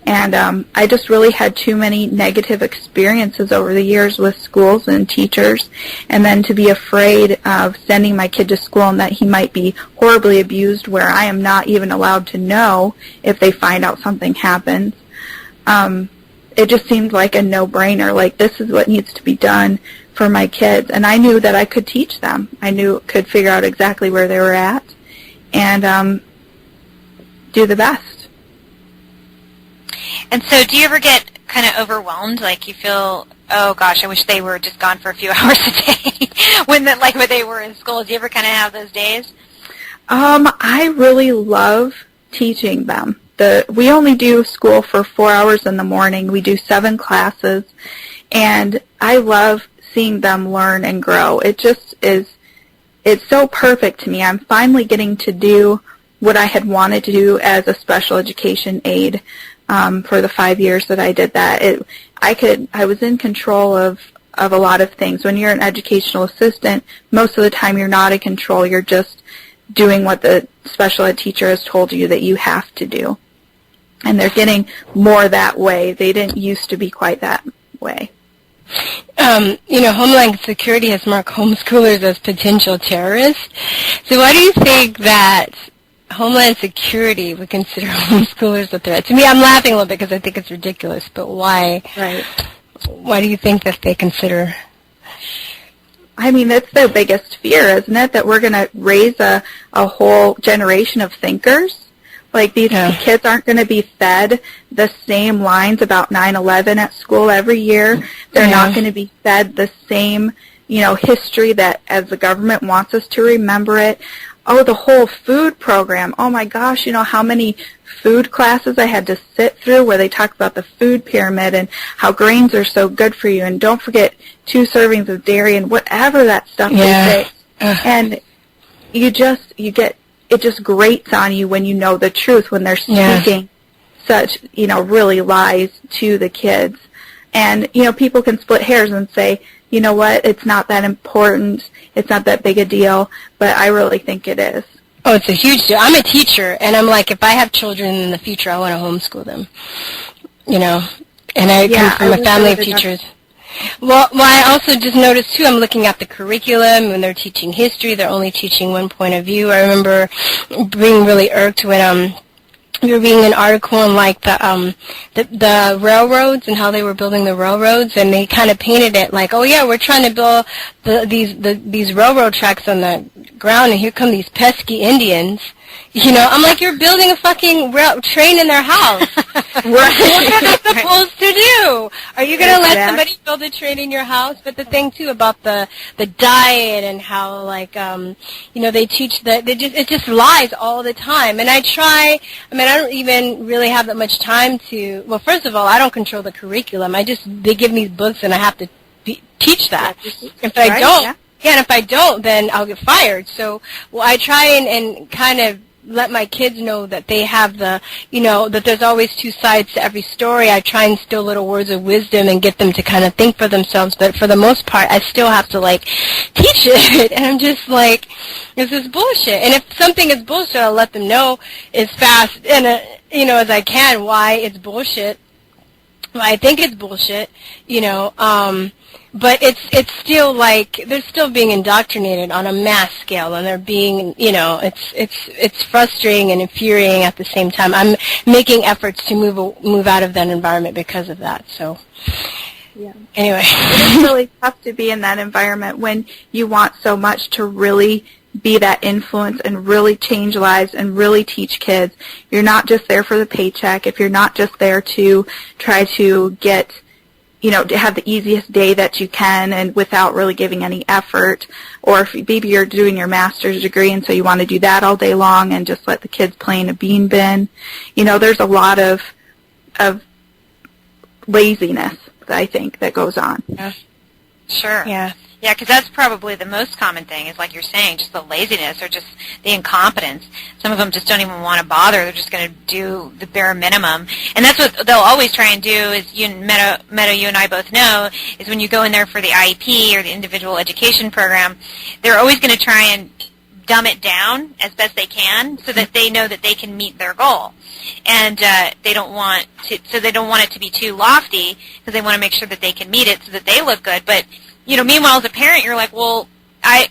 And I just really had too many negative experiences over the years with schools and teachers, and then to be afraid of sending my kid to school and that he might be horribly abused where I am not even allowed to know if they find out something happens. It just seemed like a no-brainer, like this is what needs to be done for my kids. And I knew that I could teach them. I could figure out exactly where they were at and do the best. And so do you ever get kind of overwhelmed, like you feel, oh gosh, I wish they were just gone for a few hours a day when they were in school? Do you ever kind of have those days? I really love teaching them. We only do school for 4 hours in the morning. We do 7 classes, and I love seeing them learn and grow. It just is, it's so perfect to me. I'm finally getting to do what I had wanted to do as a special education aide for the 5 years that I did that. I was in control of a lot of things. When you're an educational assistant, most of the time you're not in control. You're just doing what the special ed teacher has told you that you have to do. And they're getting more that way. They didn't used to be quite that way. Homeland Security has marked homeschoolers as potential terrorists. So why do you think that Homeland Security would consider homeschoolers a threat? To me, I'm laughing a little bit because I think it's ridiculous, but why? Right. Why do you think that they consider? I mean, that's their biggest fear, isn't it? That we're going to raise a whole generation of thinkers. Like, these kids aren't going to be fed the same lines about 9/11 at school every year. They're not going to be fed the same, history that as the government wants us to remember it. Oh, the whole food program. Oh, my gosh, how many food classes I had to sit through where they talk about the food pyramid and how grains are so good for you. And don't forget 2 servings of dairy and whatever that stuff they say. And it just grates on you when you know the truth, when they're speaking such, really lies to the kids. And, people can split hairs and say, you know what, it's not that important, it's not that big a deal, but I really think it is. Oh, it's a huge deal. I'm a teacher, and I'm like, if I have children in the future, I want to homeschool them, and I come from a family of teachers. Well, I also just noticed, too, I'm looking at the curriculum. When they're teaching history, they're only teaching one point of view. I remember being really irked when we were reading an article on, like, the railroads and how they were building the railroads, and they kind of painted it like, oh, yeah, we're trying to build these railroad tracks on the ground, and here come these pesky Indians. You know, I'm like, you're building a fucking train in their house. What are they supposed to do? Are you going to let somebody build a train in your house? But the thing, too, about the diet and how, like, you know, they teach it just lies all the time. And I don't even really have that much time to, well, first of all, I don't control the curriculum. They give me books and I have to teach that. If I don't, and if I don't, then I'll get fired. So, well, I try and kind of let my kids know that they have that there's always two sides to every story. I try and instill little words of wisdom and get them to kind of think for themselves, but for the most part, I still have to, like, teach it, and I'm just like, this is bullshit. And if something is bullshit, I'll let them know as fast and, as I can why it's bullshit. I think it's bullshit, but it's still like they're still being indoctrinated on a mass scale, and they're being, it's frustrating and infuriating at the same time. I'm making efforts to move out of that environment because of that. So, anyway, it's really tough to be in that environment when you want so much to really be that influence and really change lives and really teach kids. You're not just there for the paycheck. If you're not just there to try to get, to have the easiest day that you can and without really giving any effort, or if maybe you're doing your master's degree and so you want to do that all day long and just let the kids play in a bean bin. There's a lot of laziness, I think, that goes on. Yeah. Sure. Yeah. Yeah, because that's probably the most common thing is, like you're saying, just the laziness or just the incompetence. Some of them just don't even want to bother. They're just going to do the bare minimum. And that's what they'll always try and do is, Meadow, you and I both know, is when you go in there for the IEP or the individual education program, they're always going to try and dumb it down as best they can so that they know that they can meet their goal. And they don't want it to be too lofty because they want to make sure that they can meet it so that they look good. But meanwhile, as a parent, you're like, well, I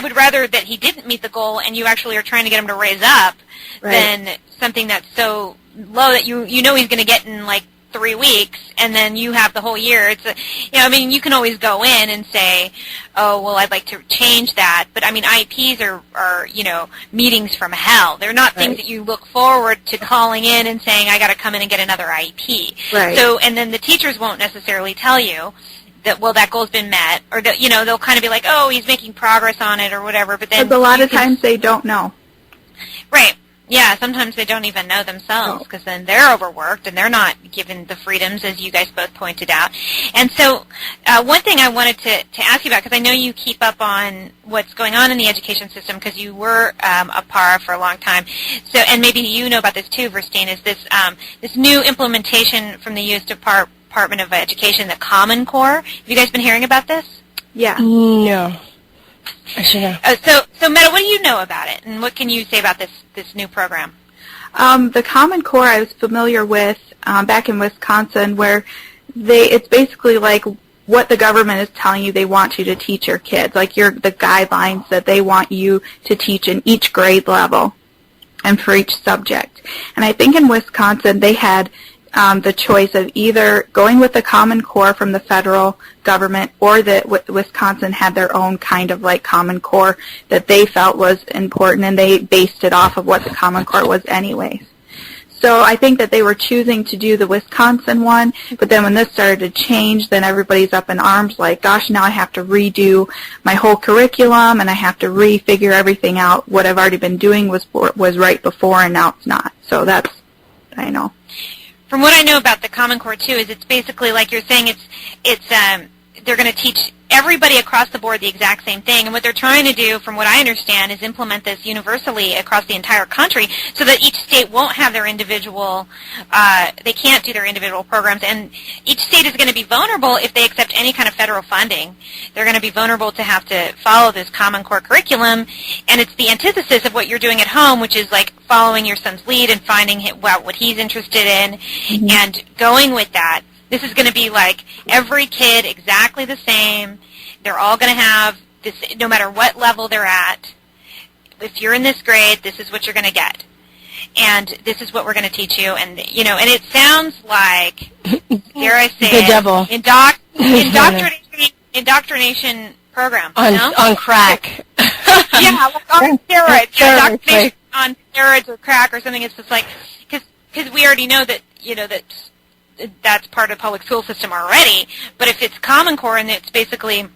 would rather that he didn't meet the goal and you actually are trying to get him to raise up than something that's so low that he's going to get in, like, 3 weeks, and then you have the whole year. You can always go in and say, oh, well, I'd like to change that. But, IEPs are meetings from hell. They're not things that you look forward to calling in and saying, I got to come in and get another IEP. Right. So, and then the teachers won't necessarily tell you that goal's been met, or that, they'll kind of be like, oh, he's making progress on it or whatever, but then... Because a lot of times they don't know. Right. Yeah, sometimes they don't even know themselves because then they're overworked and they're not given the freedoms, as you guys both pointed out. And so one thing I wanted to ask you about, because I know you keep up on what's going on in the education system because you were a para for a long time, so and maybe you know about this too, Virstyne, is this new implementation from the U.S. Department of Education, the Common Core. Have you guys been hearing about this? Yeah. No. Actually, no. So Meadow, what do you know about it, and what can you say about this new program? The Common Core I was familiar with back in Wisconsin, where it's basically like what the government is telling you they want you to teach your kids, like the guidelines that they want you to teach in each grade level and for each subject. And I think in Wisconsin they had the choice of either going with the Common Core from the federal government, or that Wisconsin had their own kind of like Common Core that they felt was important, and they based it off of what the Common Core was anyways. So I think that they were choosing to do the Wisconsin one, but then when this started to change, then everybody's up in arms like, gosh, now I have to redo my whole curriculum, and I have to refigure everything out. What I've already been doing was right before, and now it's not. So that's, I know. From what I know about the Common Core, too, is it's basically, like you're saying, they're going to teach everybody across the board the exact same thing. And what they're trying to do, from what I understand, is implement this universally across the entire country so that each state won't have their individual, they can't do their individual programs. And each state is going to be vulnerable if they accept any kind of federal funding. They're going to be vulnerable to have to follow this Common Core curriculum. And it's the antithesis of what you're doing at home, which is like following your son's lead and finding what he's interested in and going with that. This is going to be like every kid exactly the same. They're all going to have this, no matter what level they're at. If you're in this grade, this is what you're going to get. And this is what we're going to teach you. And, you know, and it sounds like, dare I say the devil. Indoctrination program. On crack. Yeah, like on steroids. Indoctrination on steroids or crack or something. It's just like, because we already know that, you know, that's part of the public school system already. But if it's Common Core and it's basically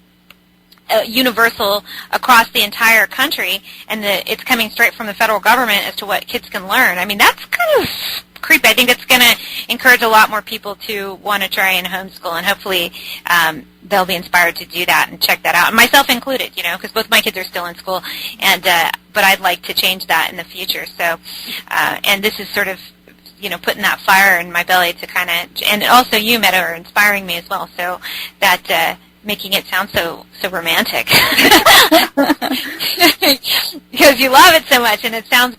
universal across the entire country, and it's coming straight from the federal government as to what kids can learn, I mean, that's kind of creepy. I think it's going to encourage a lot more people to want to try and homeschool, and hopefully they'll be inspired to do that and check that out, and myself included, you know, because both my kids are still in school, and but I'd like to change that in the future. So, and this is sort of, you know, putting that fire in my belly to kind of, and also you, Meadow, are inspiring me as well, so that making it sound so romantic because you love it so much, and it sounds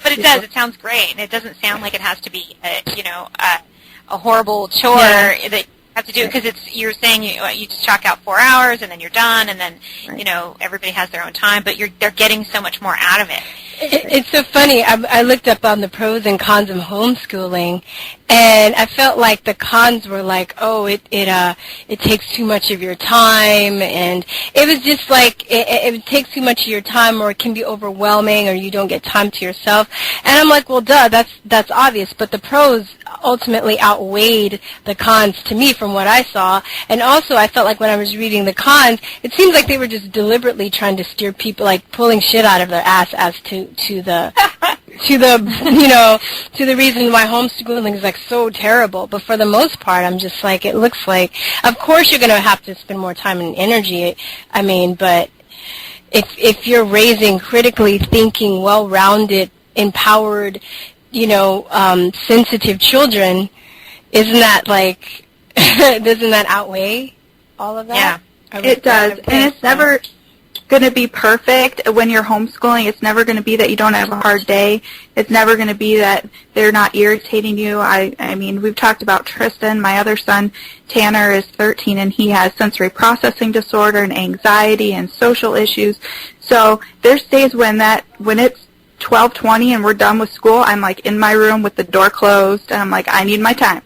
sounds great, and it doesn't sound like it has to be a horrible chore that you have to do, because you're saying you just chalk out 4 hours and then you're done, and then you know, everybody has their own time, but they're getting so much more out of it. It's so funny. I looked up on the pros and cons of homeschooling, and I felt like the cons were like, oh, it takes too much of your time, and it was just like it takes too much of your time, or it can be overwhelming, or you don't get time to yourself. And I'm like, well, duh, that's obvious. But the pros ultimately outweighed the cons to me from what I saw. And also, I felt like when I was reading the cons, it seems like they were just deliberately trying to steer people, like pulling shit out of their ass as to the reason why homeschooling is like so terrible. But for the most part, I'm just like, it looks like, of course you're going to have to spend more time and energy. I mean, but if you're raising critically thinking, well-rounded, empowered, sensitive children, isn't that like, doesn't that outweigh all of that? Yeah, it does. And it's never going to be perfect when you're homeschooling. It's never going to be that you don't have a hard day. It's never going to be that they're not irritating you. I mean, we've talked about Tristan. My other son, Tanner, is 13, and he has sensory processing disorder and anxiety and social issues. So there's days when it's 12:20 and we're done with school, I'm like in my room with the door closed, and I'm like, I need my time.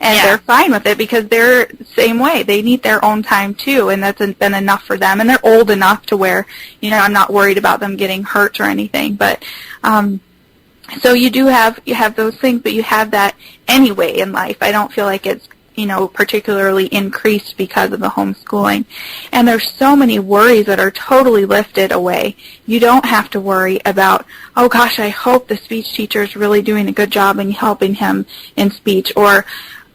And they're fine with it because they're the same way. They need their own time too, and that's been enough for them. And they're old enough to where, I'm not worried about them getting hurt or anything. But so you have those things, but you have that anyway in life. I don't feel like it's particularly increased because of the homeschooling. And there's so many worries that are totally lifted away. You don't have to worry about, oh gosh, I hope the speech teacher is really doing a good job in helping him in speech, or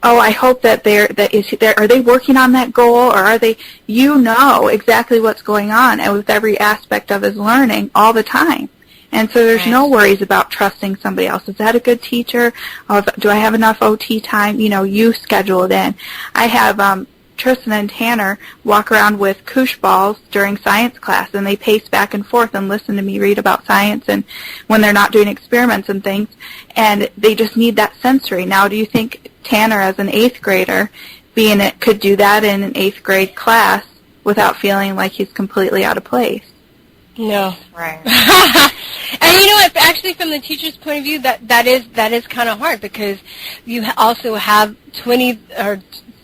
oh, I hope that are they working on that goal, or are they, exactly what's going on and with every aspect of his learning all the time. And so there's no worries about trusting somebody else. Is that a good teacher? Do I have enough OT time? You schedule it in. I have Tristan and Tanner walk around with koosh balls during science class, and they pace back and forth and listen to me read about science, and when they're not doing experiments and things, and they just need that sensory. Now, do you think Tanner, as an 8th grader, could do that in an 8th grade class without feeling like he's completely out of place? No. Right. And you know what? Actually, from the teacher's point of view, that is kind of hard, because you also have 20 or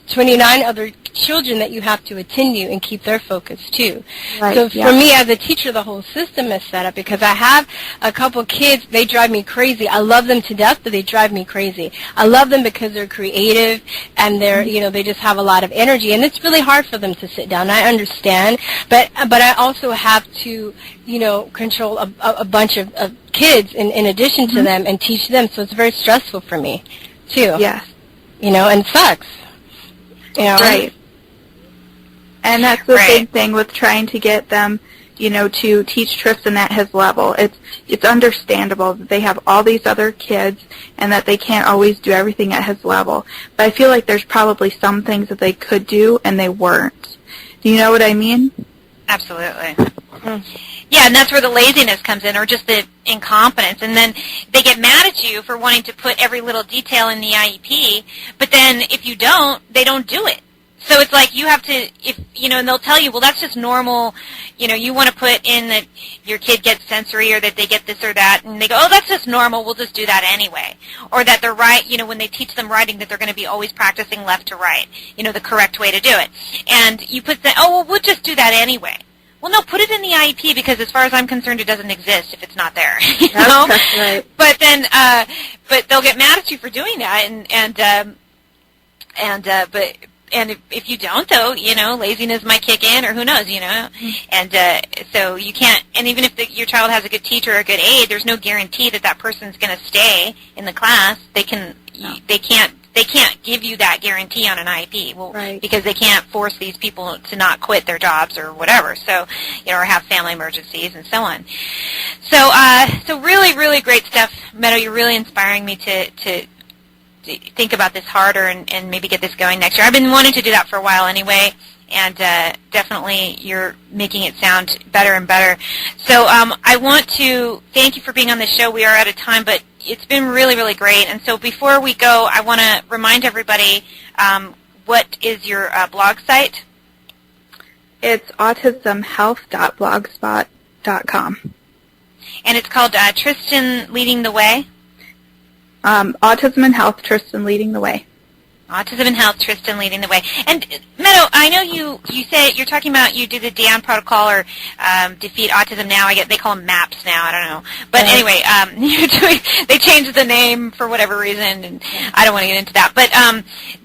29 other children that you have to attend to and keep their focus too. Right, so for me as a teacher, the whole system is set up, because I have a couple kids, they drive me crazy. I love them to death, but they drive me crazy. I love them because they're creative, and they're, they just have a lot of energy, and it's really hard for them to sit down. I understand, but I also have to, control a bunch of kids in addition to them and teach them, so it's very stressful for me too. Yes. And it sucks. Right. And that's the big thing with trying to get them, to teach Tristan at his level. It's understandable that they have all these other kids and that they can't always do everything at his level. But I feel like there's probably some things that they could do and they weren't. Do you know what I mean? Absolutely. Yeah, and that's where the laziness comes in, or just the incompetence. And then they get mad at you for wanting to put every little detail in the IEP, but then if you don't, they don't do it. So it's like you have to, and they'll tell you, well, that's just normal. You want to put in that your kid gets sensory or that they get this or that, and they go, oh, that's just normal. We'll just do that anyway. Or that they're right, when they teach them writing, that they're going to be always practicing left to right, the correct way to do it. And you put we'll just do that anyway. Well, no, put it in the IEP because, as far as I'm concerned, it doesn't exist if it's not there. That's right. But then, but they'll get mad at you for doing that, and if you don't, though, laziness might kick in, or who knows, and so you can't. And even if your child has a good teacher or a good aide, there's no guarantee that person's going to stay in the class. They can't give you that guarantee on an IEP, because they can't force these people to not quit their jobs or whatever. So, or have family emergencies and so on. So really, really great stuff, Meadow. You're really inspiring me to think about this harder and maybe get this going next year. I've been wanting to do that for a while anyway, and definitely you're making it sound better and better. So I want to thank you for being on the show. We are out of time, but it's been really, really great. And so before we go, I want to remind everybody, what is your blog site? It's autismhealth.blogspot.com. And it's called Tristan Leading the Way? Autism and Health, Tristan Leading the Way. Autism and Health, Tristan Leading the Way. And Meadow, I know you say you're talking about you did the DAN protocol or Defeat Autism Now. They call them MAPS now. I don't know. But anyway, they changed the name for whatever reason, and I don't want to get into that. But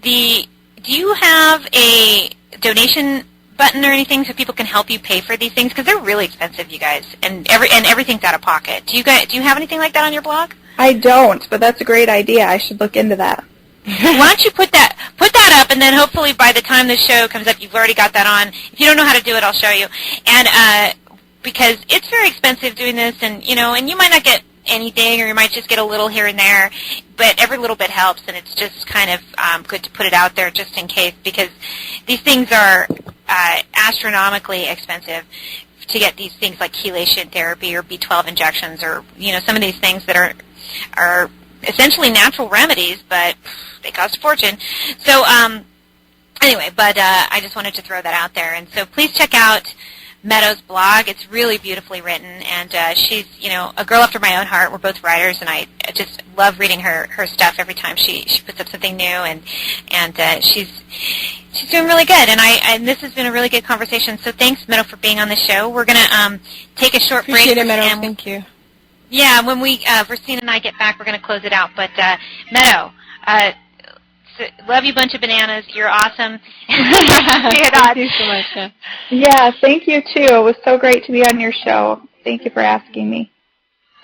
do you have a donation button or anything so people can help you pay for these things? Because they're really expensive, you guys, and everything's out of pocket. Do you have anything like that on your blog? I don't, but that's a great idea. I should look into that. Why don't you put that up, and then hopefully by the time this show comes up, you've already got that on. If you don't know how to do it, I'll show you. And because it's very expensive doing this, and and you might not get anything, or you might just get a little here and there, but every little bit helps, and it's just kind of good to put it out there just in case, because these things are astronomically expensive to get these things like chelation therapy or B12 injections, or some of these things that are essentially natural remedies, but they cost a fortune. So anyway, but I just wanted to throw that out there. And so please check out Meadow's blog. It's really beautifully written, and she's a girl after my own heart. We're both writers, and I just love reading her stuff every time she puts up something new, and she's doing really good. And this has been a really good conversation. So thanks, Meadow, for being on the show. We're gonna take a short break. Appreciate it, Meadow. Thank you. Yeah, when Virstyne and I get back, we're going to close it out. But, Meadow, love you, bunch of bananas. You're awesome. Thank you so much. Yeah, thank you, too. It was so great to be on your show. Thank you for asking me.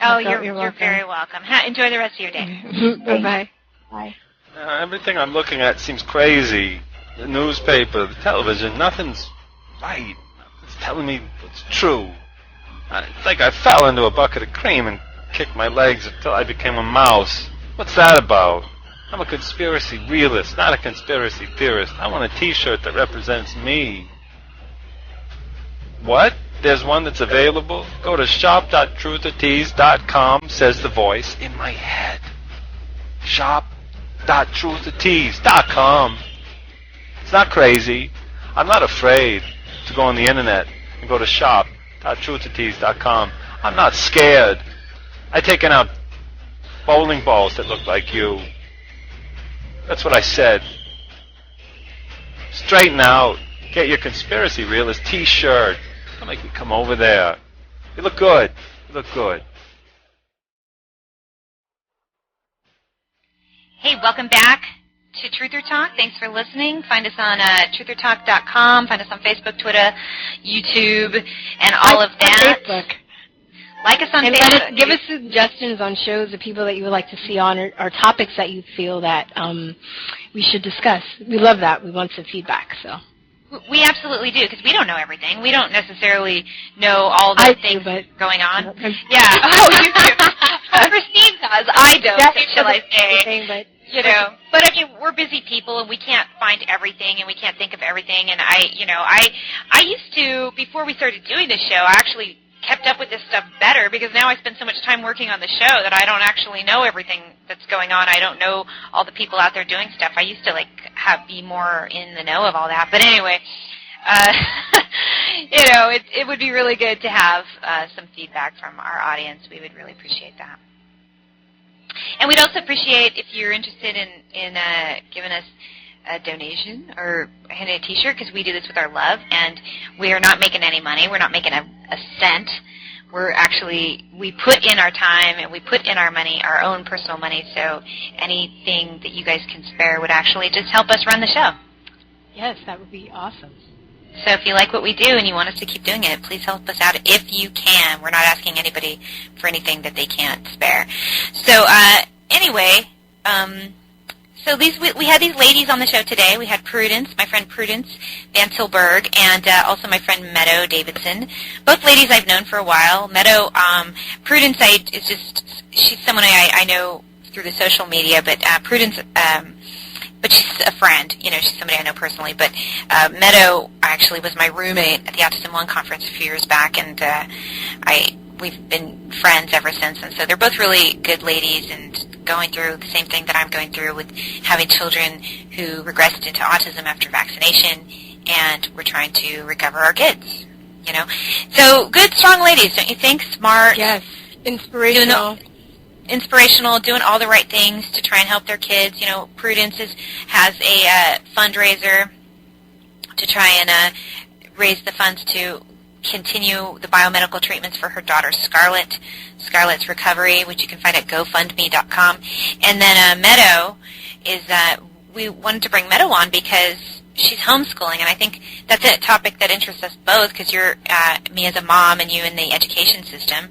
Oh, you're very welcome. Enjoy the rest of your day. Bye-bye. Bye. Everything I'm looking at seems crazy. The newspaper, the television, nothing's right. It's telling me what's true. It's like I fell into a bucket of cream and kicked my legs until I became a mouse. What's that about? I'm a conspiracy realist, not a conspiracy theorist. I want a t-shirt that represents me. What? There's one that's available? Go to shop.truthertease.com, says the voice in my head. Shop.truthertease.com. It's not crazy. I'm not afraid to go on the internet and go to shop.truthertease.com. I'm not scared. I've taken out bowling balls that look like you. That's what I said. Straighten out. Get your conspiracy realist t-shirt. Don't make me come over there. You look good. You look good. Hey, welcome back to Truther Talk. Thanks for listening. Find us on truthertalk.com. Find us on Facebook, Twitter, YouTube, and all of that. Facebook. Like us on Facebook. Give us suggestions on shows of people that you would like to see on, or topics that you feel that we should discuss. We love that. We want some feedback. So we absolutely do, because we don't know everything. We don't necessarily know all the things going on. Yeah. Oh, you do. Virstyne does. I don't, shall I say. You know, but I mean, we're busy people, and we can't find everything, and we can't think of everything. And I used to, before we started doing this show, I actually kept up with this stuff better because now I spend so much time working on the show that I don't actually know everything that's going on. I don't know all the people out there doing stuff. I used to be more in the know of all that. But anyway, it would be really good to have some feedback from our audience. We would really appreciate that. And we'd also appreciate if you're interested in giving us a donation or handing a T-shirt, because we do this with our love, and we are not making any money. We're not making a cent. We put in our time and we put in our money, our own personal money, so anything that you guys can spare would actually just help us run the show. Yes, that would be awesome. So if you like what we do and you want us to keep doing it, please help us out if you can. We're not asking anybody for anything that they can't spare. So anyway, so we had these ladies on the show today. We had Prudence, my friend Prudence Vantilburg, and also my friend Meadow Davidson. Both ladies I've known for a while. Prudence she's someone I know through the social media, but Prudence, but she's a friend. She's somebody I know personally. But Meadow actually was my roommate at the Autism One conference a few years back, and we've been friends ever since. And so they're both really good ladies and going through the same thing that I'm going through with having children who regressed into autism after vaccination, and we're trying to recover our kids. So good, strong ladies, don't you think? Smart. Yes. Inspirational. Doing all the right things to try and help their kids. Prudence has a fundraiser to try and raise the funds to continue the biomedical treatments for her daughter Scarlett's recovery, which you can find at GoFundMe.com. And then Meadow we wanted to bring Meadow on because she's homeschooling, and I think that's a topic that interests us both because you're me as a mom and you in the education system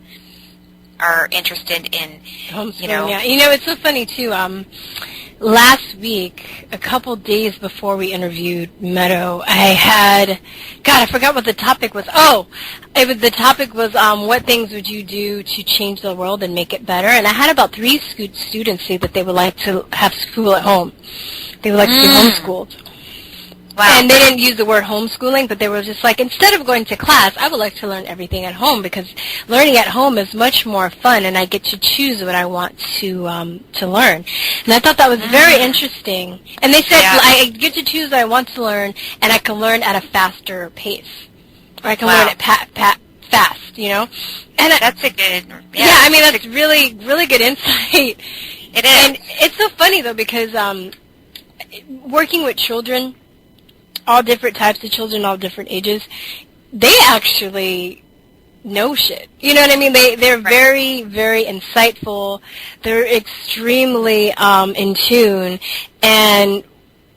are interested in homeschooling. Yeah. It's so funny too. Last week, a couple days before we interviewed Meadow, I forgot what the topic was. The topic was what things would you do to change the world and make it better? And I had about 3 students say that they would like to have school at home. They would like to be homeschooled. Wow. And they didn't use the word homeschooling, but they were just like, instead of going to class, I would like to learn everything at home because learning at home is much more fun, and I get to choose what I want to learn. And I thought that was very interesting. And they said, I get to choose what I want to learn, and I can learn at a faster pace, or I can learn it fast. And that's a good. That's really, really good insight. It is. And it's so funny though because working with children, all different types of children, all different ages, they actually know shit. You know what I mean? They're very, very insightful. They're extremely in tune. And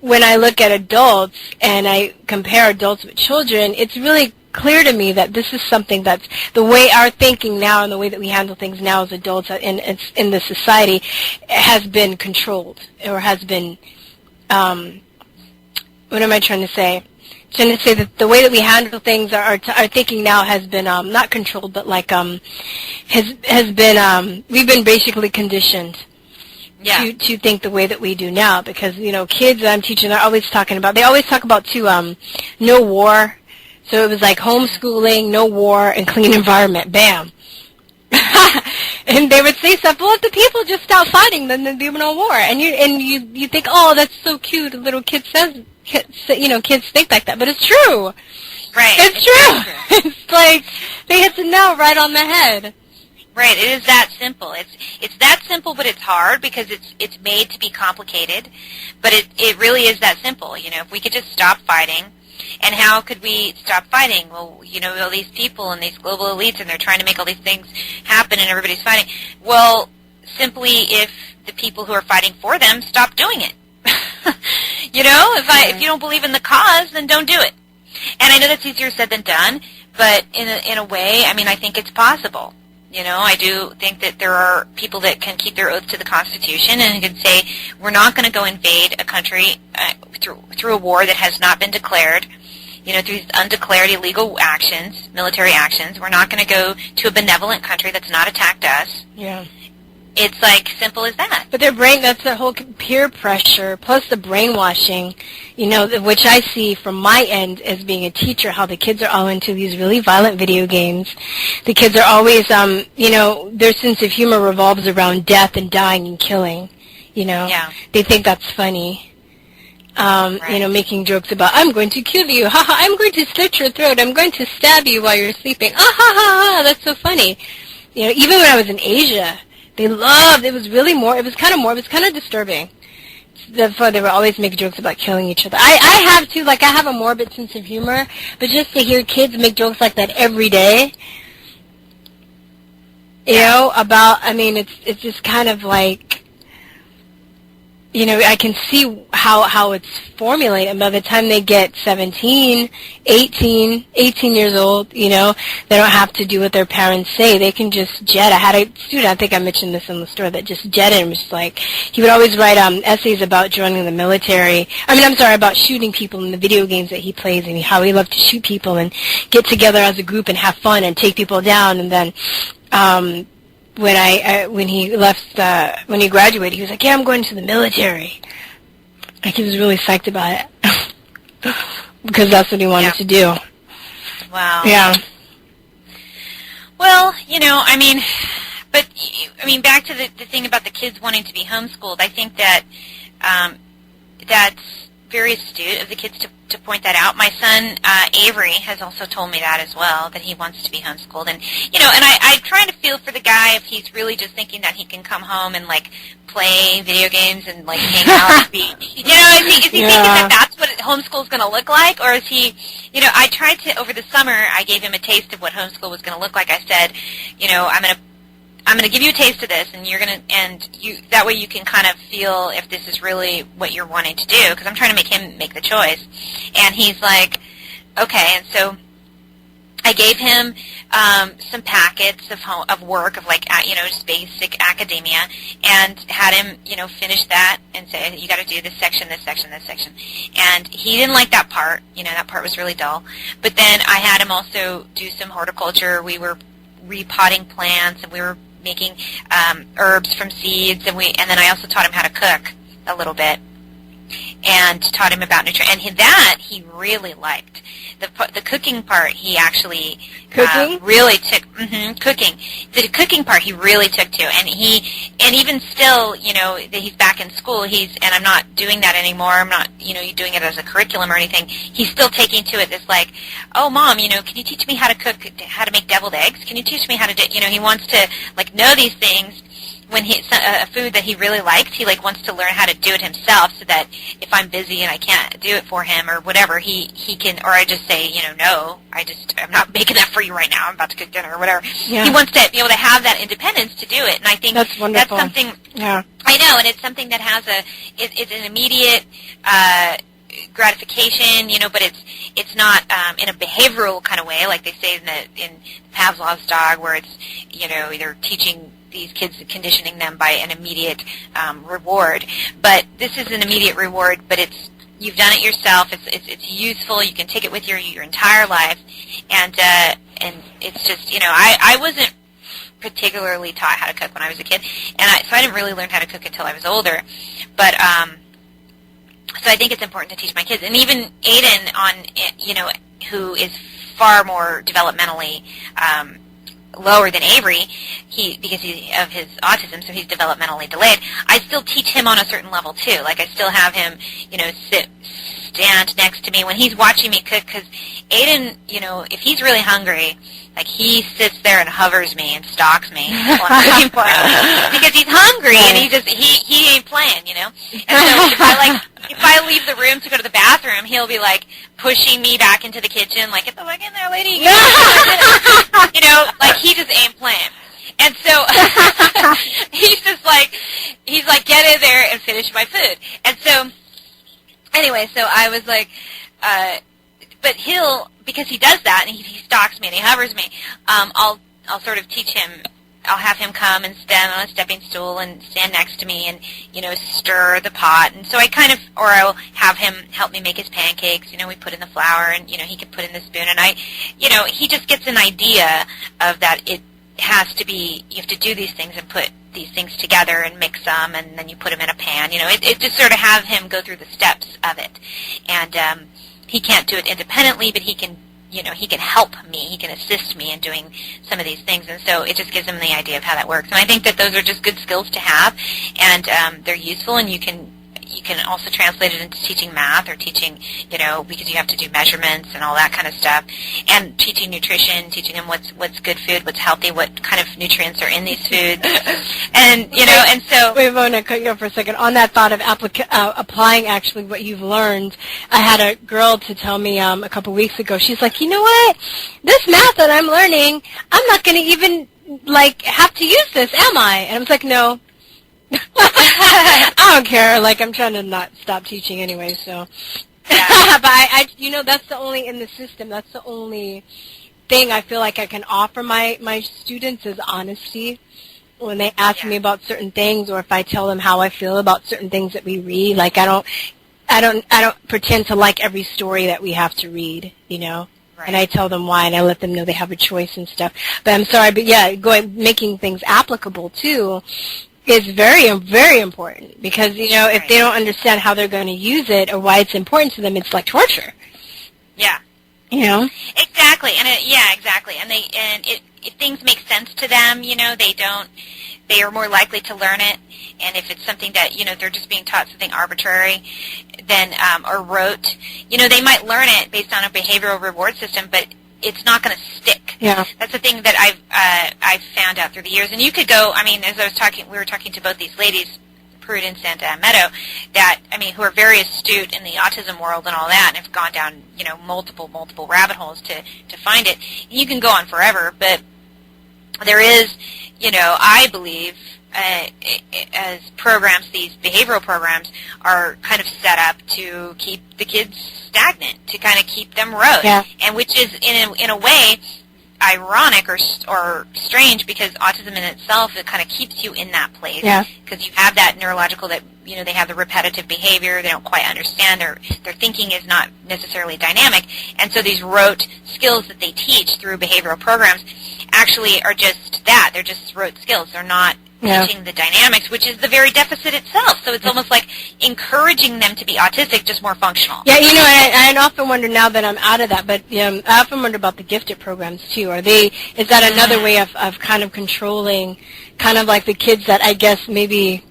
when I look at adults and I compare adults with children, it's really clear to me that this is something that's the way our thinking now and the way that we handle things now as adults in the society has been controlled or has been what am I trying to say? Trying to say that the way that we handle things, our thinking now has been not controlled, but has been we've been basically conditioned to think the way that we do now. Because kids I'm teaching, they always talk about too no war. So it was like homeschooling, no war, and clean environment. Bam. And they would say stuff. Well, if the people just stop fighting, then there'd be no war. And you think, oh, that's so cute. A little kid says, kids think like that, but it's true. Right. It's true. It's like they hit the nail right on the head. Right. It is that simple. It's that simple, but it's hard because it's made to be complicated. But it really is that simple. If we could just stop fighting. And how could we stop fighting? Well, all these people and these global elites, and they're trying to make all these things happen, and everybody's fighting. Well, simply if the people who are fighting for them stop doing it. If you don't believe in the cause, then don't do it. And I know that's easier said than done, but in a way, I think it's possible. I do think that there are people that can keep their oath to the Constitution and can say, we're not going to go invade a country through a war that has not been declared, through these undeclared illegal actions, military actions. We're not going to go to a benevolent country that's not attacked us. Yeah. It's like simple as that. But their brain, that's the whole peer pressure, plus the brainwashing, which I see from my end as being a teacher, how the kids are all into these really violent video games. The kids are always, their sense of humor revolves around death and dying and killing, Yeah. They think that's funny. Right. Making jokes about, I'm going to kill you, ha ha, I'm going to slit your throat, I'm going to stab you while you're sleeping, ah ha ha ha, that's so funny. Even when I was in Asia, they loved, it was kind of disturbing. Therefore, they would always make jokes about killing each other. I have too, I have a morbid sense of humor, but just to hear kids make jokes like that every day, it's just kind of like, I can see how it's formulated. And by the time they get 17, 18 years old, they don't have to do what their parents say. They can just jet. I had a student, I think I mentioned this in the story, that just jetted and was like, he would always write essays about joining the military. About shooting people in the video games that he plays, and how he loved to shoot people and get together as a group and have fun and take people down. And then when he graduated, he was like, yeah, I'm going to the military. Like, he was really psyched about it. Because that's what he wanted to do. Wow. Yeah. Well, back to the thing about the kids wanting to be homeschooled, I think that that's very astute of the kids to point that out. My son, Avery, has also told me that as well, that he wants to be homeschooled. And, and I try to feel for the guy if he's really just thinking that he can come home and, play video games and, hang out and be, is he thinking that that's what homeschool is going to look like? Or is he, I tried to, over the summer, I gave him a taste of what homeschool was going to look like. I said, I'm going to give you a taste of this, and that way you can kind of feel if this is really what you're wanting to do, because I'm trying to make him make the choice. And he's like, okay. And so I gave him some packets of work of just basic academia, and had him finish that and say, you got to do this section, this section, this section. And he didn't like that part. That part was really dull. But then I had him also do some horticulture. We were repotting plants, and we were making herbs from seeds, and then I also taught him how to cook a little bit, and taught him about nutrition. And that he really liked. The cooking part, he actually really took. Cooking. The cooking part, he really took to, and even still, that he's back in school. And I'm not doing that anymore. I'm not, doing it as a curriculum or anything. He's still taking to it this oh, Mom, can you teach me how to cook, how to make deviled eggs? Can you teach me how to do? He wants to know these things. When a food that he really likes, he wants to learn how to do it himself, so that if I'm busy and I can't do it for him or whatever, he can, or I just say, no, I'm not making that for you right now. I'm about to cook dinner or whatever. Yeah. He wants to be able to have that independence to do it, and I think that's wonderful. That's something. Yeah. I know, and it's something that has it's an immediate gratification, but it's not in a behavioral kind of way, like they say in Pavlov's dog, where it's either teaching these kids, conditioning them by an immediate reward. But this is an immediate reward, but you've done it yourself. It's useful. You can take it with your entire life, and it's just I wasn't particularly taught how to cook when I was a kid, and so I didn't really learn how to cook until I was older. But so I think it's important to teach my kids, and even Aiden, who is far more developmentally lower than Avery, because of his autism, so he's developmentally delayed. I still teach him on a certain level too. I still have him, stand next to me when he's watching me cook, because Aiden, if he's really hungry, he sits there and hovers me and stalks me while I'm cooking for him, because he's hungry and he ain't playing, And so if I leave the room to go to the bathroom, he'll be pushing me back into the kitchen, get the fuck in there, lady. He just ain't playing. And so he's just he's get in there and finish my food. And so anyway, so I was but because he does that and he stalks me and he hovers me, I'll sort of teach him. I'll have him come and stand on a stepping stool and stand next to me and, stir the pot. And so I'll have him help me make his pancakes. We put in the flour and, he can put in the spoon. And he just gets an idea of that it has to be, you have to do these things and put these things together and mix them, and then you put them in a pan. It just sort of have him go through the steps of it. And he can't do it independently, but he can help me. He can assist me in doing some of these things. And so it just gives him the idea of how that works. And I think that those are just good skills to have, and they're useful, and you can also translate it into teaching math or teaching, because you have to do measurements and all that kind of stuff, and teaching nutrition, teaching them what's good food, what's healthy, what kind of nutrients are in these foods, and and so. Wait, I want to cut you off for a second. On that thought of applying actually what you've learned, I had a girl to tell me a couple weeks ago. She's like, you know what? This math that I'm learning, I'm not going to even have to use this, am I? And I was like, no. I don't care. I'm trying to not stop teaching anyway, so. Yeah. But I that's the only, in the system, that's the only thing I feel like I can offer my students is honesty. When they ask me about certain things, or if I tell them how I feel about certain things that we read, I don't pretend to like every story that we have to read, Right. And I tell them why, and I let them know they have a choice and stuff. But I'm sorry, but yeah, making things applicable too is very, very important, because if they don't understand how they're going to use it or why it's important to them, it's like torture. Yeah. Exactly, and exactly, and if things make sense to them, they are more likely to learn it. And if it's something that they're just being taught something arbitrary, then or rote, they might learn it based on a behavioral reward system, but it's not going to stick. Yeah. That's the thing that I've found out through the years. And you could go, as we were talking to both these ladies, Prudence and Meadow, who are very astute in the autism world and all that, and have gone down, multiple rabbit holes to find it. You can go on forever, but there is, I believe, as programs, these behavioral programs are kind of set up to keep the kids stagnant, to kind of keep them rote, and which is in a way ironic or strange, because autism in itself, it kind of keeps you in that place, because you have that neurological, that they have the repetitive behavior, they don't quite understand, their thinking is not necessarily dynamic, and so these rote skills that they teach through behavioral programs actually are just that, they're just rote skills, they're not teaching the dynamics, which is the very deficit itself. So it's almost like encouraging them to be autistic, just more functional. Yeah, I often wonder, now that I'm out of that, but I often wonder about the gifted programs too. Is that another way of kind of controlling, kind of like the kids that I guess maybe,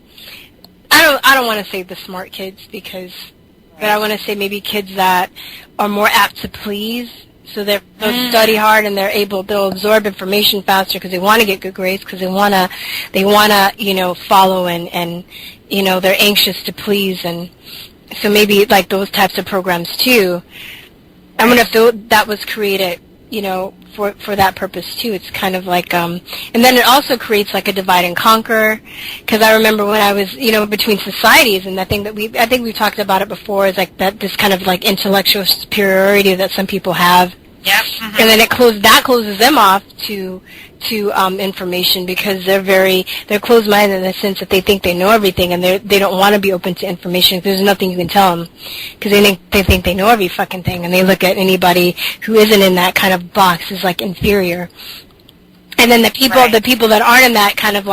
I don't want to say the smart kids, but I want to say maybe kids that are more apt to please. So they'll study hard, and they'll absorb information faster because they want to get good grades, because they want to follow, and they're anxious to please, and so maybe those types of programs too. I wonder if that was created, for that purpose too. It's kind of and then it also creates a divide and conquer, because I remember when I was, between societies, and I think we've talked about it before, is that this kind of intellectual superiority that some people have. Yep. And then that closes them off to information, because they're closed-minded in the sense that they think they know everything, and they don't want to be open to information. There's nothing you can tell them, because they think they know every fucking thing, and they look at anybody who isn't in that kind of box as inferior. And then the people that aren't in that kind of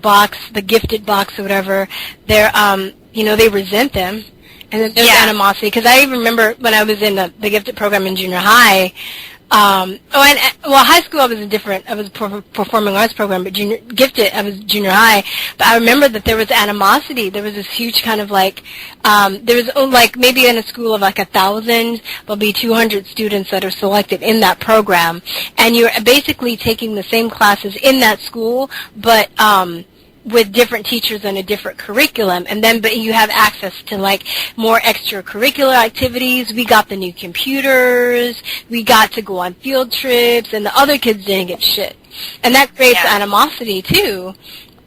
box, the gifted box or whatever, they're they resent them. And then there's animosity, because I even remember when I was in the gifted program in junior high. High school I was performing arts program, but gifted I was junior high. But I remember that there was animosity. There was this huge kind of there was maybe in a school of 1,000, there'll be 200 students that are selected in that program, and you're basically taking the same classes in that school, but with different teachers and a different curriculum, but you have access to more extracurricular activities. We got the new computers, we got to go on field trips, and the other kids didn't get shit. And that creates animosity too,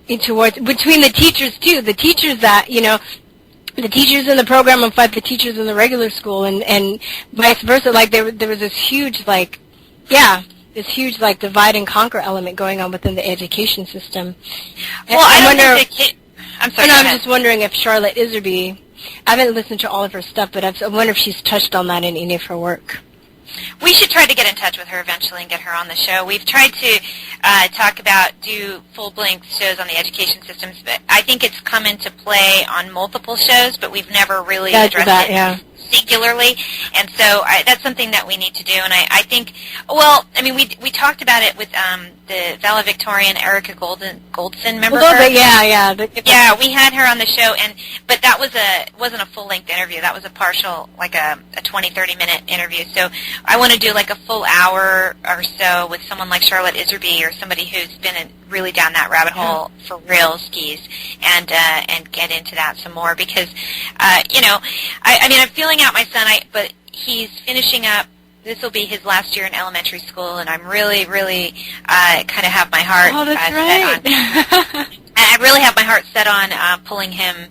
between the teachers too. The teachers that, the teachers in the program will fight the teachers in the regular school, and vice versa. There was this huge this huge divide and conquer element going on within the education system. Well, I'm sorry. I'm just wondering if Scarlett Iserby, I haven't listened to all of her stuff, but I wonder if she's touched on that in any of her work. we should try to get in touch with her eventually and get her on the show. We've tried to do full-length shows on the education systems, but I think it's come into play on multiple shows, but we've never really addressed it singularly, and so that's something that we need to do. And I think, well, I mean, we talked about it with the valedictorian Erica Goldson, remember her? Yeah. Yeah, we had her on the show, but that wasn't a full-length interview. That was a partial, like a 20, 30-minute interview. So I want to do like a full hour or so with someone like Scarlett Iserby or somebody who's been really down that rabbit hole for real skis, and get into that some more because, I mean, I'm feeling out my son, but he's finishing up. This will be his last year in elementary school, and I'm really, really kind of have my heart set on. I really have my heart set on pulling him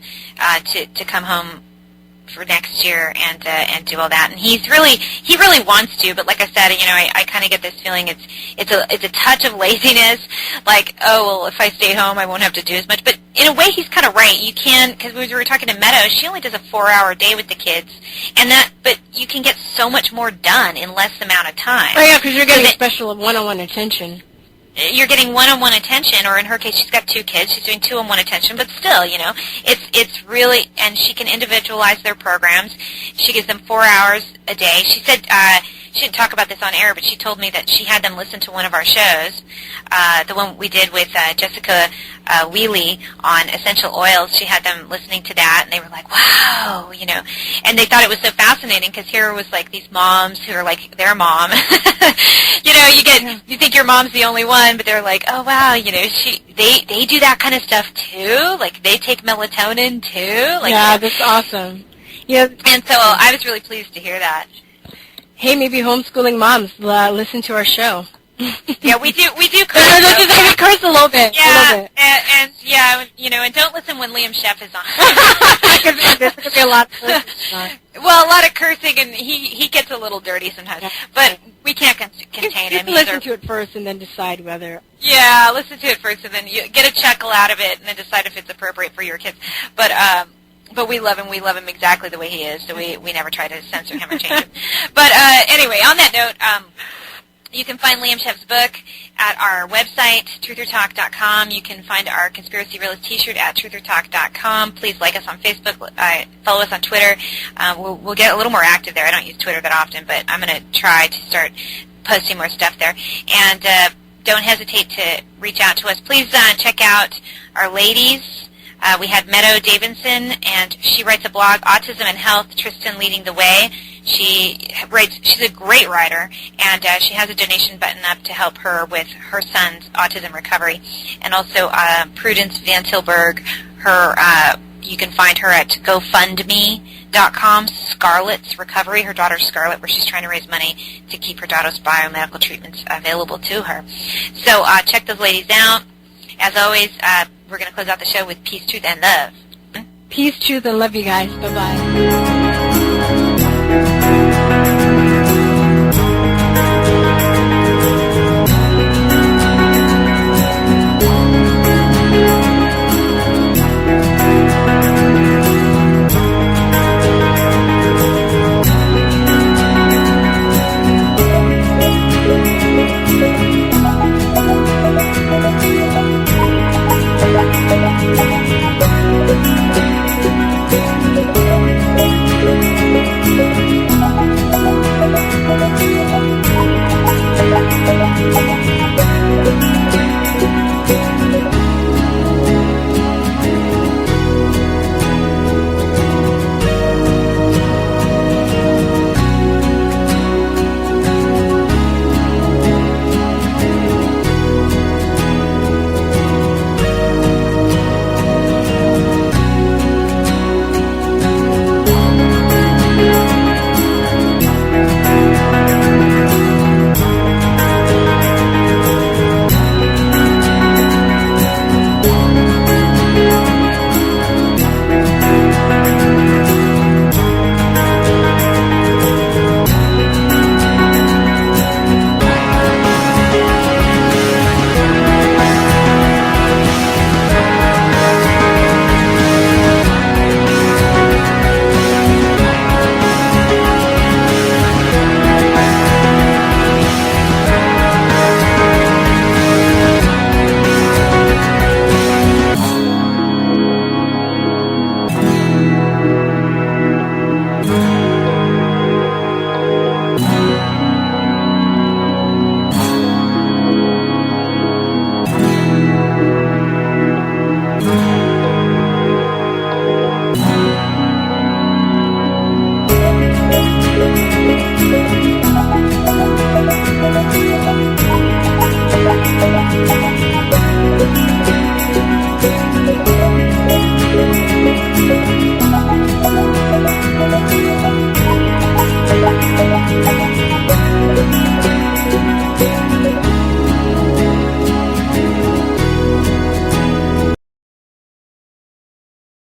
to come home for next year and do all that. And he really wants to, but like I said, I kind of get this feeling it's a touch of laziness, like, oh, well, if I stay home, I won't have to do as much. But in a way, he's kind of right. You can, because we were talking to Meadow, she only does a 4-hour day with the kids, but you can get so much more done in less amount of time. Oh, yeah, because you're getting special one-on-one attention. You're getting one-on-one attention, or in her case, she's got 2 kids. She's doing 2-on-1 attention, but still, it's really, and she can individualize their programs. She gives them 4 hours a day. She said, she didn't talk about this on air, but she told me that she had them listen to one of our shows, the one we did with Jessica Wheely on essential oils. She had them listening to that, and they were like, wow, and they thought it was so fascinating because here was like these moms who are like their mom. You think your mom's the only one, but they're like, oh wow, they do that kind of stuff too. Like they take melatonin too. Like, yeah, that's awesome. Yeah, and so I was really pleased to hear that. Hey, maybe homeschooling moms listen to our show. Yeah, we do curse. We curse a little bit. Yeah, and don't listen when Liam Sheff is on. There's going to be a lot of cursing. Well, a lot of cursing, and he gets a little dirty sometimes. Yeah. But we can't contain him. Listen to it first and then decide whether... Yeah, listen to it first and then you get a chuckle out of it and then decide if it's appropriate for your kids. But we love him. We love him exactly the way he is, so we never try to censor him or change him. But anyway, on that note, you can find Liam Sheff's book at our website, truthertalk.com. You can find our Conspiracy Realist t-shirt at truthertalk.com. Please like us on Facebook. Follow us on Twitter. We'll get a little more active there. I don't use Twitter that often, but I'm going to try to start posting more stuff there. And don't hesitate to reach out to us. Please check out our ladies. We had Meadow Davidson, and she writes a blog, Autism and Health, Tristan Leading the Way. She's a great writer, and she has a donation button up to help her with her son's autism recovery. And also Prudence Vantilburg, you can find her at GoFundMe.com, Scarlett's Recovery, her daughter Scarlett, where she's trying to raise money to keep her daughter's biomedical treatments available to her. So check those ladies out. As always, we're going to close out the show with peace, truth, and love. Peace, truth, and love, you guys. Bye-bye.